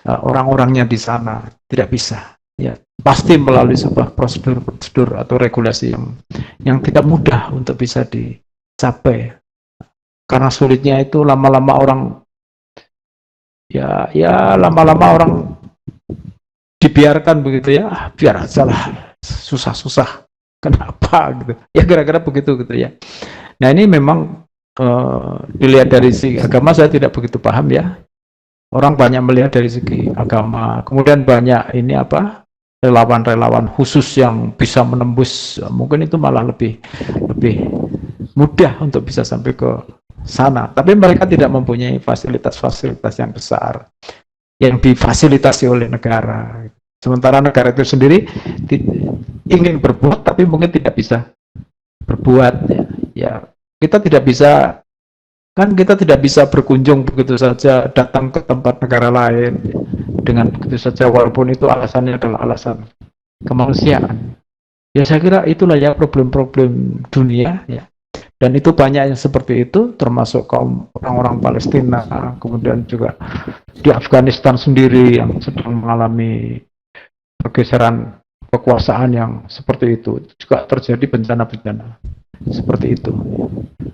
Speaker 5: orang-orangnya di sana, tidak bisa. Ya, pasti melalui sebuah prosedur atau regulasi yang tidak mudah untuk bisa dicapai. Karena sulitnya itu lama-lama orang lama-lama orang dibiarkan begitu ya, biar aja lah, susah-susah. Kenapa gitu? Ya gara-gara begitu gitu ya. Nah ini memang dilihat dari segi agama saya tidak begitu paham ya. Orang banyak melihat dari segi agama. Kemudian banyak ini relawan-relawan khusus yang bisa menembus. Mungkin itu malah lebih mudah untuk bisa sampai ke sana. Tapi mereka tidak mempunyai fasilitas-fasilitas yang besar yang difasilitasi oleh negara. Sementara negara itu sendiri ingin berbuat tapi mungkin tidak bisa berbuat, ya. Ya, kita tidak bisa, kan kita tidak bisa berkunjung begitu saja, datang ke tempat negara lain dengan begitu saja walaupun itu alasannya adalah alasan kemanusiaan. Ya saya kira itulah ya problem-problem dunia, ya. Dan itu banyak yang seperti itu, termasuk kaum orang-orang Palestina, kemudian juga di Afghanistan sendiri yang sedang mengalami pergeseran kekuasaan yang seperti itu. Juga terjadi bencana-bencana seperti itu.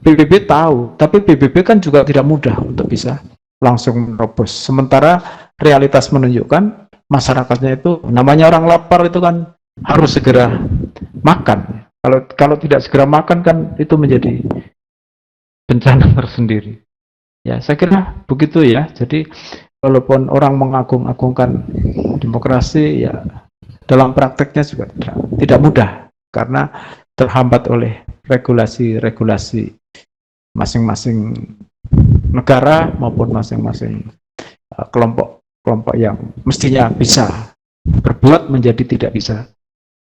Speaker 5: PBB tahu, tapi PBB kan juga tidak mudah untuk bisa langsung menerobos. Sementara realitas menunjukkan masyarakatnya itu, namanya orang lapar itu kan harus segera makan. Kalau tidak segera makan kan itu menjadi bencana tersendiri. Ya, saya kira begitu ya. Jadi walaupun orang mengagung-agungkan demokrasi, ya dalam prakteknya juga tidak mudah karena terhambat oleh regulasi-regulasi masing-masing negara maupun masing-masing kelompok-kelompok yang mestinya bisa berbuat menjadi tidak bisa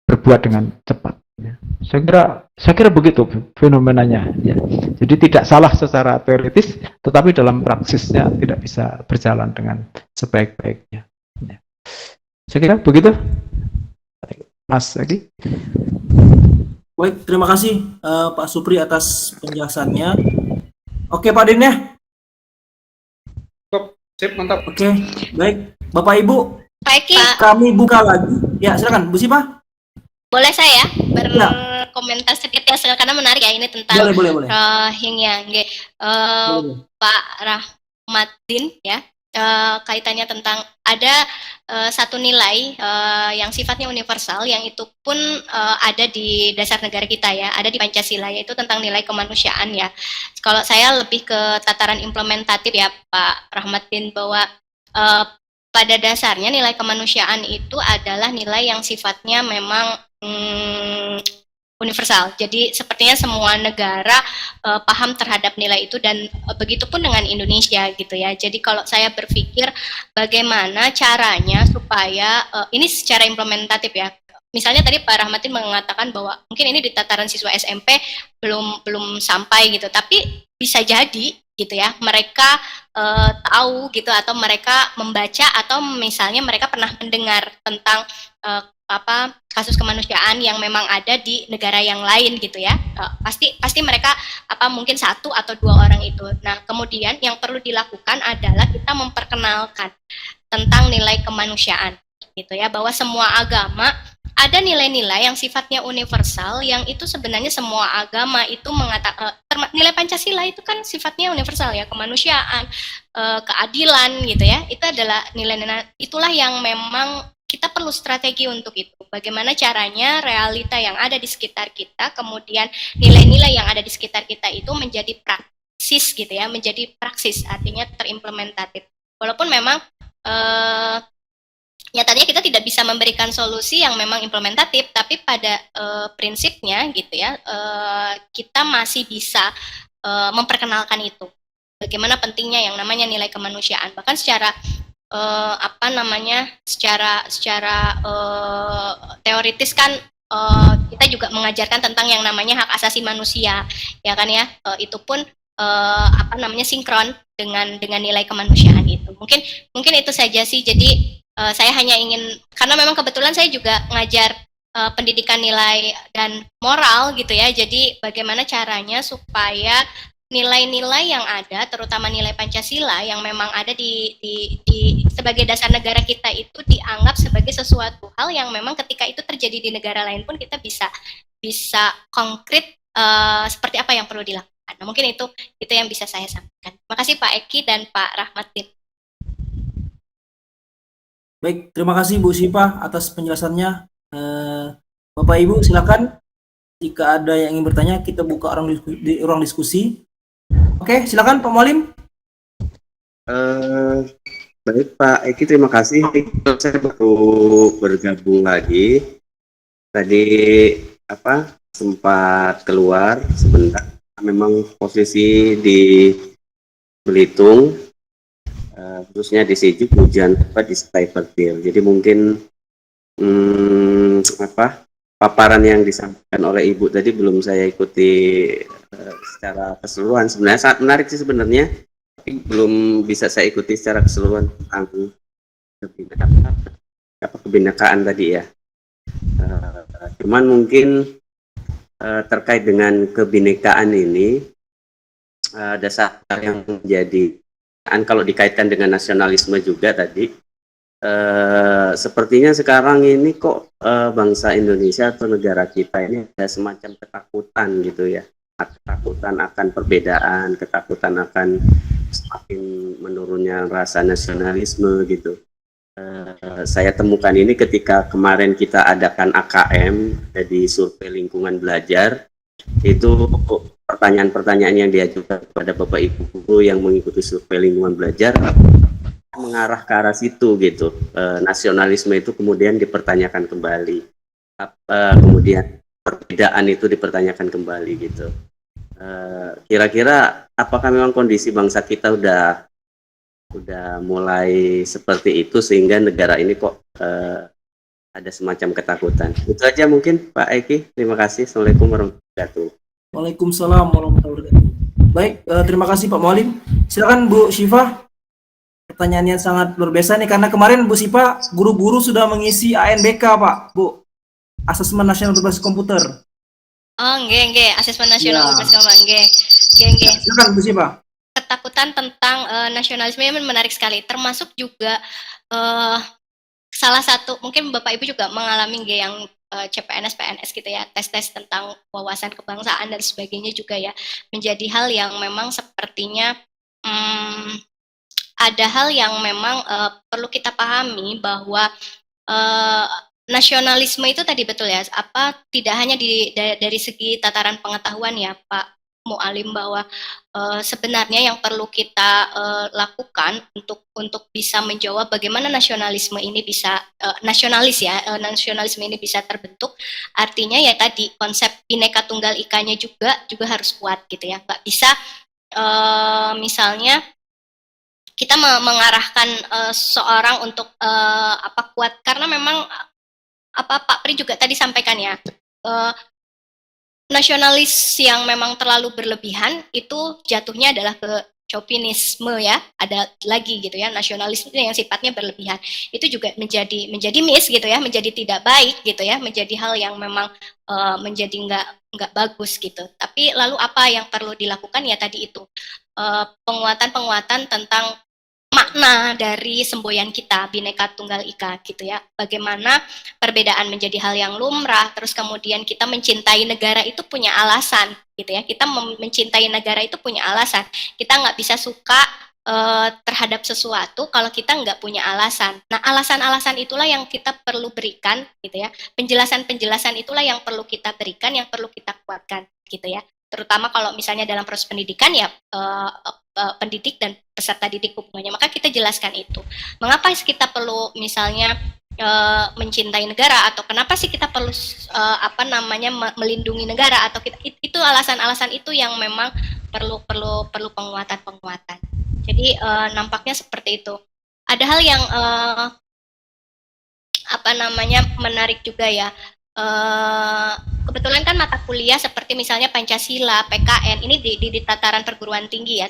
Speaker 5: berbuat dengan cepat. Ya. Saya kira begitu fenomenanya. Ya. Jadi tidak salah secara teoritis, tetapi dalam praksisnya tidak bisa berjalan dengan sebaik-baiknya. Ya. Saya kira begitu, Mas Egi.
Speaker 3: Baik, terima kasih Pak Supri atas penjelasannya. Oke Pak Din ya.
Speaker 4: Sip, mantap.
Speaker 3: Oke, baik. Bapak Ibu,
Speaker 1: Pak Eki,
Speaker 3: kami buka lagi. Ya, silakan Bu Sipa.
Speaker 1: boleh saya berkomentar sedikit ya, karena menarik ya ini tentang
Speaker 3: Boleh.
Speaker 1: Rohingya. Nggih.
Speaker 3: Boleh.
Speaker 1: Pak Rahmatin ya, kaitannya tentang ada satu nilai yang sifatnya universal yang itu pun ada di dasar negara kita ya, ada di Pancasila, yaitu tentang nilai kemanusiaan ya. Kalau saya lebih ke tataran implementatif ya Pak Rahmatin, bahwa pada dasarnya nilai kemanusiaan itu adalah nilai yang sifatnya memang universal. Jadi sepertinya semua negara paham terhadap nilai itu, dan begitupun dengan Indonesia gitu ya. Jadi kalau saya berpikir bagaimana caranya supaya ini secara implementatif ya. Misalnya tadi Pak Rahmatin mengatakan bahwa mungkin ini di tataran siswa SMP belum sampai gitu, tapi bisa jadi gitu ya, mereka tahu gitu, atau mereka membaca, atau misalnya mereka pernah mendengar tentang kasus kemanusiaan yang memang ada di negara yang lain gitu ya. Pasti mereka mungkin satu atau dua orang itu. Nah, kemudian yang perlu dilakukan adalah kita memperkenalkan tentang nilai kemanusiaan gitu ya, bahwa semua agama ada nilai-nilai yang sifatnya universal, yang itu sebenarnya semua agama itu mengatakan nilai Pancasila itu kan sifatnya universal ya, kemanusiaan, keadilan gitu ya. Itu adalah nilai-nilai, itulah yang memang kita perlu strategi untuk itu. Bagaimana caranya realita yang ada di sekitar kita, kemudian nilai-nilai yang ada di sekitar kita itu menjadi praksis gitu ya, menjadi praksis, artinya terimplementatif. Walaupun memang nyatanya kita tidak bisa memberikan solusi yang memang implementatif, tapi pada prinsipnya gitu ya, kita masih bisa memperkenalkan itu. Bagaimana pentingnya yang namanya nilai kemanusiaan, bahkan secara secara teoritis kan kita juga mengajarkan tentang yang namanya hak asasi manusia, ya kan ya, itu pun sinkron dengan nilai kemanusiaan itu. Mungkin itu saja sih. Jadi saya hanya ingin, karena memang kebetulan saya juga ngajar pendidikan nilai dan moral gitu ya, jadi bagaimana caranya supaya nilai-nilai yang ada, terutama nilai Pancasila yang memang ada di sebagai dasar negara kita itu dianggap sebagai sesuatu hal yang memang ketika itu terjadi di negara lain pun kita bisa konkret seperti apa yang perlu dilakukan. Nah, mungkin itu yang bisa saya sampaikan. Terima kasih Pak Eki dan Pak Rahmatin.
Speaker 3: Baik, terima kasih Bu Sipa atas penjelasannya. Bapak Ibu silakan, jika ada yang ingin bertanya kita buka ruang diskusi. Oke, silakan Pak Mualim.
Speaker 6: Baik Pak Eki, terima kasih. Saya baru bergabung lagi. Tadi sempat keluar sebentar. Memang posisi di Belitung, khususnya di Sejuk, hujan di Skyperfield. Jadi mungkin paparan yang disampaikan oleh Ibu tadi belum saya ikuti secara keseluruhan. Sebenarnya sangat menarik sih sebenarnya, tapi belum bisa saya ikuti secara keseluruhan tentang kebinekaan tadi ya. Cuman mungkin terkait dengan kebinekaan ini ada satu hal yang menjadi kalau dikaitkan dengan nasionalisme juga tadi, sepertinya sekarang ini kok bangsa Indonesia atau negara kita ini ada semacam ketakutan gitu ya, ketakutan akan perbedaan, ketakutan akan semakin menurunnya rasa nasionalisme gitu. Saya temukan ini ketika kemarin kita adakan AKM, jadi survei lingkungan belajar, itu pertanyaan-pertanyaan yang diajukan kepada Bapak Ibu guru yang mengikuti survei lingkungan belajar mengarah ke arah situ gitu. Nasionalisme itu kemudian dipertanyakan kembali, kemudian perbedaan itu dipertanyakan kembali gitu. Kira-kira apakah memang kondisi bangsa kita udah mulai seperti itu sehingga negara ini kok ada semacam ketakutan? Itu aja mungkin Pak Eki. Terima kasih. Assalamualaikum warahmatullahi wabarakatuh.
Speaker 3: Waalaikumsalam warahmatullahi wabarakatuh. Baik, terima kasih Pak Mualim. Silakan Bu Syifa. Pertanyaannya sangat luar biasa nih, karena kemarin Bu Syifa guru-guru sudah mengisi ANBK Pak, Bu. Asesmen Nasional Berbasis Komputer.
Speaker 1: Oh, nggih, asesmen nasional
Speaker 3: Ya.
Speaker 1: berbasis komputer, nggih.
Speaker 3: Silakan Bu Syifa.
Speaker 1: Ketakutan tentang nasionalisme ini menarik sekali, termasuk juga salah satu mungkin Bapak Ibu juga mengalami yang CPNS, PNS gitu ya, tes-tes tentang wawasan kebangsaan dan sebagainya juga ya, menjadi hal yang memang sepertinya ada hal yang memang perlu kita pahami bahwa nasionalisme itu tadi betul ya, tidak hanya dari segi tataran pengetahuan ya Pak Mualim, bahwa sebenarnya yang perlu kita lakukan untuk bisa menjawab bagaimana nasionalisme ini bisa nasionalisme ini bisa terbentuk, artinya ya tadi konsep Bhinneka Tunggal Ika-nya juga harus kuat gitu ya, nggak bisa misalnya kita mengarahkan seorang untuk kuat, karena memang Pak Pri juga tadi sampaikan ya, nasionalis yang memang terlalu berlebihan itu jatuhnya adalah ke chauvinisme ya, ada lagi gitu ya, nasionalisme yang sifatnya berlebihan itu juga menjadi miss gitu ya, menjadi tidak baik gitu ya, menjadi hal yang memang menjadi nggak bagus gitu. Tapi lalu apa yang perlu dilakukan ya tadi itu penguatan tentang makna dari semboyan kita Bhinneka Tunggal Ika gitu ya, bagaimana perbedaan menjadi hal yang lumrah, terus kemudian kita mencintai negara itu punya alasan gitu ya, kita mencintai negara itu punya alasan, kita nggak bisa suka terhadap sesuatu kalau kita nggak punya alasan. Nah, alasan-alasan itulah yang kita perlu berikan gitu ya, penjelasan-penjelasan itulah yang perlu kita berikan, yang perlu kita kuatkan gitu ya, terutama kalau misalnya dalam proses pendidikan ya pendidik dan peserta didik hubungannya, maka kita jelaskan itu. Mengapa kita perlu misalnya mencintai negara, atau kenapa sih kita perlu melindungi negara, atau itu alasan-alasan itu yang memang perlu penguatan. Jadi nampaknya seperti itu. Ada hal yang menarik juga ya. Kebetulan kan mata kuliah seperti misalnya Pancasila, PKN ini di tataran perguruan tinggi ya,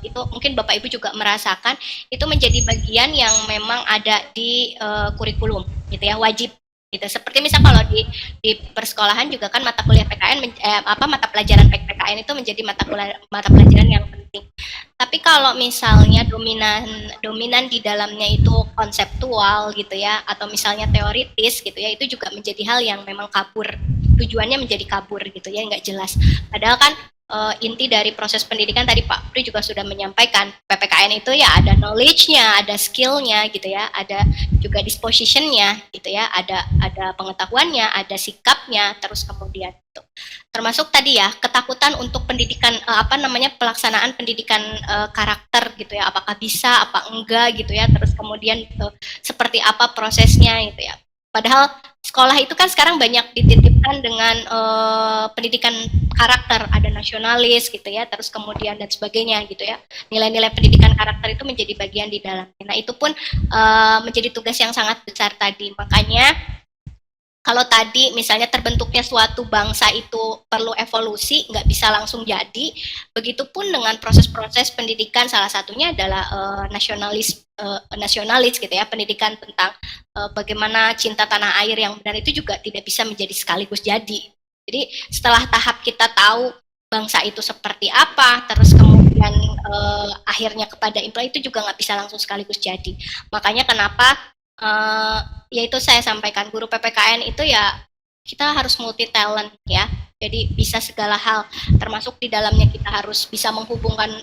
Speaker 1: itu mungkin Bapak Ibu juga merasakan itu menjadi bagian yang memang ada di kurikulum gitu ya, wajib gitu. Seperti misal kalau di persekolahan juga kan mata kuliah PKN mata pelajaran PKN itu menjadi mata pelajaran yang penting. Tapi kalau misalnya dominan di dalamnya itu konseptual gitu ya, atau misalnya teoritis gitu ya, itu juga menjadi hal yang memang kabur, tujuannya menjadi kabur gitu ya, nggak jelas. Padahal kan inti dari proses pendidikan tadi Pak Pri juga sudah menyampaikan, PPKN itu ya ada knowledge-nya, ada skill-nya gitu ya, ada juga disposition-nya gitu ya, ada pengetahuannya, ada sikapnya, terus kemudian itu. Termasuk tadi ya ketakutan untuk pendidikan pelaksanaan pendidikan karakter gitu ya, apakah bisa apa enggak gitu ya, terus kemudian seperti apa prosesnya gitu ya. Padahal sekolah itu kan sekarang banyak dititipkan dengan pendidikan karakter, ada nasionalis gitu ya, terus kemudian dan sebagainya gitu ya. Nilai-nilai pendidikan karakter itu menjadi bagian di dalamnya. Nah, itu pun menjadi tugas yang sangat besar tadi. Makanya kalau tadi misalnya terbentuknya suatu bangsa itu perlu evolusi, nggak bisa langsung jadi. Begitupun dengan proses-proses pendidikan, salah satunya adalah nasionalis gitu ya, pendidikan tentang bagaimana cinta tanah air yang benar itu juga tidak bisa menjadi sekaligus jadi. Jadi setelah tahap kita tahu bangsa itu seperti apa, terus kemudian akhirnya kepada implement itu juga nggak bisa langsung sekaligus jadi. Makanya kenapa yaitu saya sampaikan guru PPKN itu ya kita harus multi talent ya, jadi bisa segala hal, termasuk di dalamnya kita harus bisa menghubungkan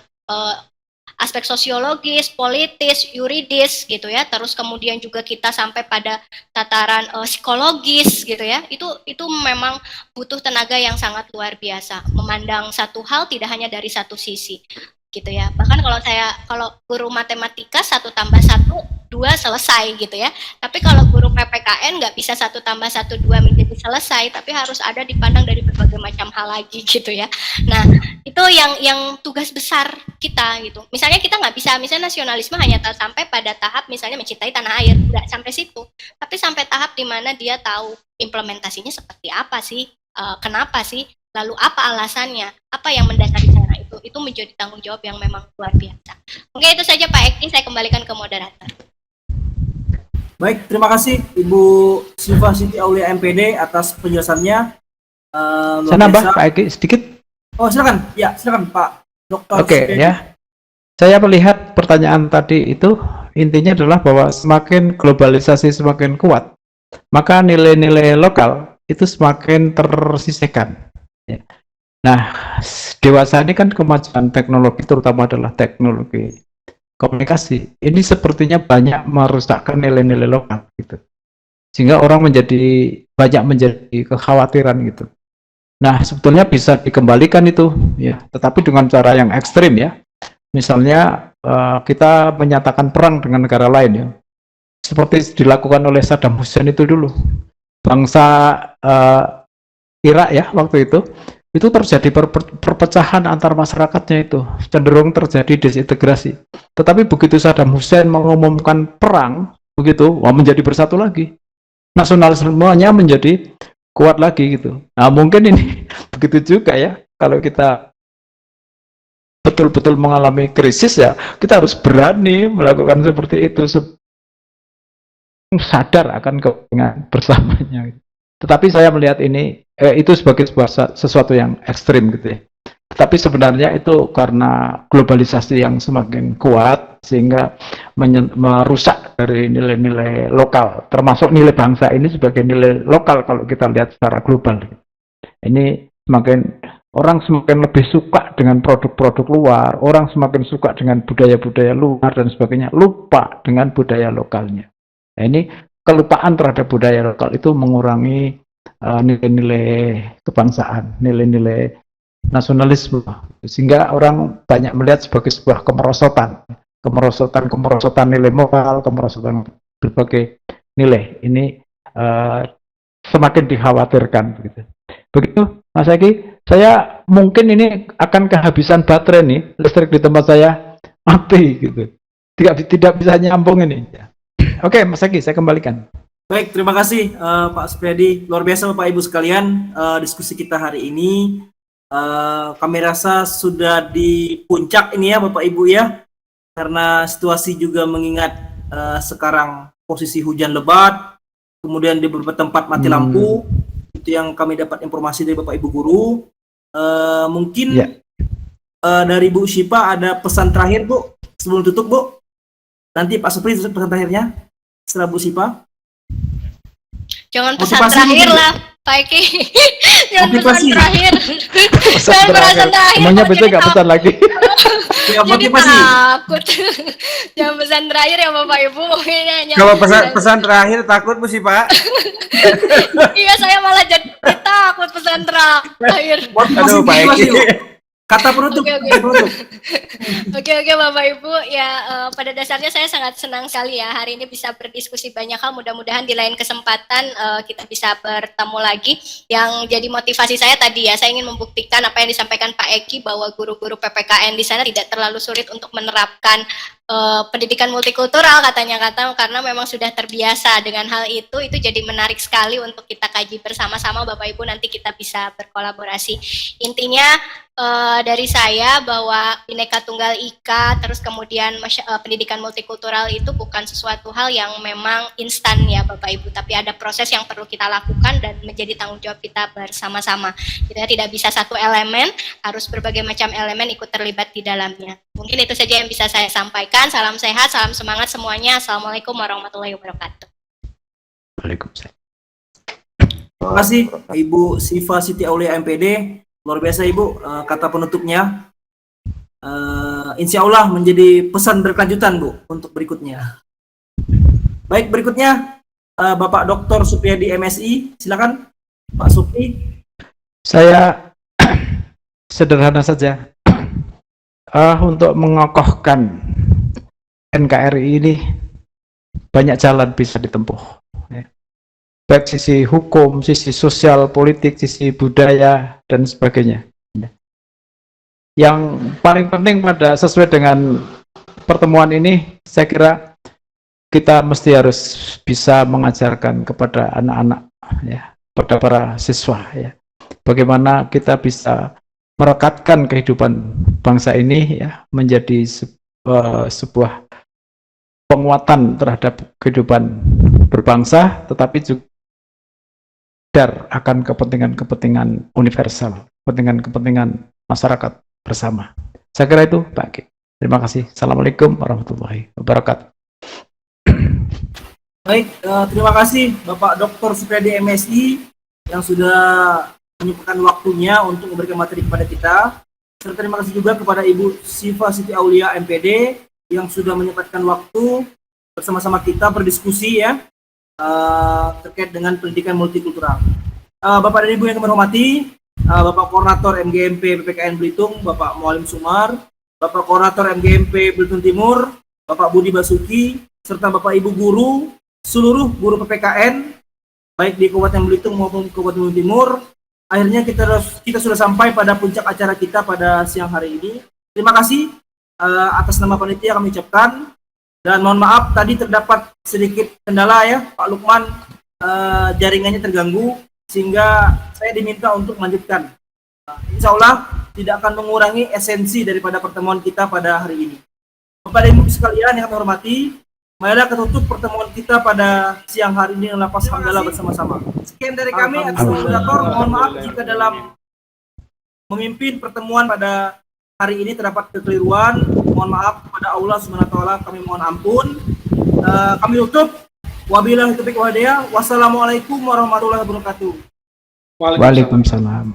Speaker 1: aspek sosiologis, politis, yuridis gitu ya, terus kemudian juga kita sampai pada tataran psikologis gitu ya, itu memang butuh tenaga yang sangat luar biasa, memandang satu hal tidak hanya dari satu sisi gitu ya. Bahkan kalau guru matematika 1 tambah 1 2 selesai gitu ya. Tapi kalau guru PPKN nggak bisa 1 tambah 1 2 menjadi selesai, tapi harus ada dipandang dari berbagai macam hal lagi gitu ya. Nah, itu yang tugas besar kita gitu. Misalnya kita nggak bisa, misalnya nasionalisme hanya sampai pada tahap misalnya mencintai tanah air, nggak sampai situ. Tapi sampai tahap di mana dia tahu implementasinya seperti apa sih, kenapa sih, lalu apa alasannya, apa yang mendasari cara itu menjadi tanggung jawab yang memang luar biasa. Mungkin itu saja Pak Eki, saya kembalikan ke moderator.
Speaker 3: Baik, terima kasih Ibu Silva Siti Aulia MPD atas penjelasannya.
Speaker 5: Saya nambah Pak Eki sedikit.
Speaker 3: Oh silakan, ya silakan Pak Dr.
Speaker 5: Oke ya. Saya melihat pertanyaan tadi itu intinya adalah bahwa semakin globalisasi semakin kuat, maka nilai-nilai lokal itu semakin tersisihkan. Ya. Nah, dewasa ini kan kemajuan teknologi, terutama adalah teknologi komunikasi. Ini sepertinya banyak merusakkan nilai-nilai lokal gitu. Sehingga orang banyak menjadi kekhawatiran gitu. Nah, sebetulnya bisa dikembalikan itu ya, tetapi dengan cara yang ekstrim ya. Misalnya kita menyatakan perang dengan negara lain ya. Seperti dilakukan oleh Saddam Hussein itu dulu. Bangsa Irak ya waktu itu terjadi perpecahan antar masyarakatnya, itu cenderung terjadi desintegrasi. Tetapi begitu Saddam Hussein mengumumkan perang, begitu, menjadi bersatu lagi. Nasionalismenya menjadi kuat lagi gitu. Nah mungkin ini begitu juga ya, kalau kita betul-betul mengalami krisis ya, kita harus berani melakukan seperti itu, sadar akan kepentingan bersamanya. Tetapi saya melihat ini itu sebagai sesuatu yang ekstrim gitu ya. Tetapi sebenarnya itu karena globalisasi yang semakin kuat sehingga merusak dari nilai-nilai lokal, termasuk nilai bangsa ini sebagai nilai lokal kalau kita lihat secara global. Ini orang semakin lebih suka dengan produk-produk luar, orang semakin suka dengan budaya-budaya luar dan sebagainya, lupa dengan budaya lokalnya. Nah, ini kelupaan terhadap budaya lokal itu mengurangi nilai-nilai kebangsaan, nilai-nilai nasionalisme, sehingga orang banyak melihat sebagai sebuah kemerosotan nilai moral, kemerosotan berbagai nilai. Ini semakin dikhawatirkan begitu Mas Eki. Saya mungkin ini akan kehabisan baterai nih, listrik di tempat saya mati gitu, tidak bisa nyambung ini. Oke, Mas Eki, saya kembalikan.
Speaker 3: Baik, terima kasih Pak Supriyadi. Luar biasa Bapak Ibu sekalian, diskusi kita hari ini. Kami rasa sudah di puncak ini ya Bapak Ibu ya, karena situasi juga mengingat sekarang posisi hujan lebat, kemudian di beberapa tempat mati lampu. Itu yang kami dapat informasi dari Bapak Ibu guru. Mungkin dari Bu Syifa ada pesan terakhir Bu sebelum tutup Bu. Nanti Pak Supri pesan terakhirnya setelah Bu Syifa.
Speaker 1: Jangan pesan terakhir lah, Pak Eki. Jangan pesan terakhir.
Speaker 5: Jangan pesan terakhir. Emangnya bisa nggak pesan lagi?
Speaker 1: Jadi takut. Jangan pesan terakhir ya Bapak Ibu.
Speaker 7: Kalau pesan terakhir takut Bu Syifa.
Speaker 1: Iya, saya malah jadi takut pesan terakhir.
Speaker 7: Aduh Pak Eki.
Speaker 3: Kata penutup.
Speaker 1: Oke Bapak Ibu ya, pada dasarnya saya sangat senang sekali ya hari ini bisa berdiskusi banyak hal. Mudah-mudahan di lain kesempatan kita bisa bertemu lagi. Yang jadi motivasi saya tadi ya, saya ingin membuktikan apa yang disampaikan Pak Eki bahwa guru-guru PPKN di sana tidak terlalu sulit untuk menerapkan pendidikan multikultural karena memang sudah terbiasa dengan hal itu jadi menarik sekali untuk kita kaji bersama-sama Bapak Ibu, nanti kita bisa berkolaborasi. Intinya dari saya bahwa Bhinneka Tunggal Ika terus kemudian pendidikan multikultural itu bukan sesuatu hal yang memang instan ya Bapak Ibu, tapi ada proses yang perlu kita lakukan dan menjadi tanggung jawab kita bersama-sama. Kita tidak bisa satu elemen, harus berbagai macam elemen ikut terlibat di dalamnya. Mungkin itu saja yang bisa saya sampaikan. Salam sehat, salam semangat semuanya. Assalamualaikum warahmatullahi wabarakatuh.
Speaker 5: Waalaikumsalam.
Speaker 3: Terima kasih Ibu Siva Siti Aulia MPD. Luar biasa Ibu, kata penutupnya. Insya Allah menjadi pesan berkelanjutan Bu untuk berikutnya. Baik, berikutnya Bapak Dr. Supyadi MSI, silakan Pak Supri.
Speaker 5: Saya sederhana saja. Untuk mengokohkan NKRI ini banyak jalan bisa ditempuh. Baik sisi hukum, sisi sosial, politik, sisi budaya, dan sebagainya. Yang paling penting sesuai dengan pertemuan ini, saya kira kita mesti harus bisa mengajarkan kepada anak-anak, ya, kepada para siswa, ya, bagaimana kita bisa merekatkan kehidupan bangsa ini, ya, menjadi sebuah penguatan terhadap kehidupan berbangsa, tetapi juga akan kepentingan-kepentingan universal, kepentingan masyarakat bersama. Saya kira itu, Pak Ki. Terima kasih. Assalamualaikum warahmatullahi wabarakatuh.
Speaker 3: Baik, terima kasih Bapak Dr. Supyadi MSI yang sudah menyempatkan waktunya untuk memberikan materi kepada kita. Serta terima kasih juga kepada Ibu Siva Siti Aulia MPD yang sudah menyempatkan waktu bersama-sama kita berdiskusi, ya, terkait dengan pendidikan multikultural. Bapak dan Ibu yang kami hormati, Bapak Koordinator MGMP PPKN Belitung, Bapak Mualim Sumar, Bapak Koordinator MGMP Belitung Timur, Bapak Budi Basuki, serta Bapak Ibu guru, seluruh guru PPKN, baik di Kabupaten Belitung maupun Kabupaten Belitung Timur. Akhirnya kita sudah sampai pada puncak acara kita pada siang hari ini. Terima kasih atas nama panitia kami ucapkan. Dan mohon maaf tadi terdapat sedikit kendala, ya Pak Lukman, jaringannya terganggu sehingga saya diminta untuk melanjutkan. Insya Allah tidak akan mengurangi esensi daripada pertemuan kita pada hari ini. Bapak dan Ibu sekalian yang kami hormati, marilah ketutup pertemuan kita pada siang hari ini dengan lafaz hamdalah bersama-sama. Sekian dari kami atas moderator. Mohon maaf jika dalam memimpin pertemuan pada hari ini terdapat kekeliruan. Mohon maaf kepada Allah Subhanahu wa taala, kami mohon ampun. Kami tutup. Wabillahi taufiq wal hidayah. Wassalamualaikum warahmatullahi wabarakatuh.
Speaker 5: Waalaikumsalam.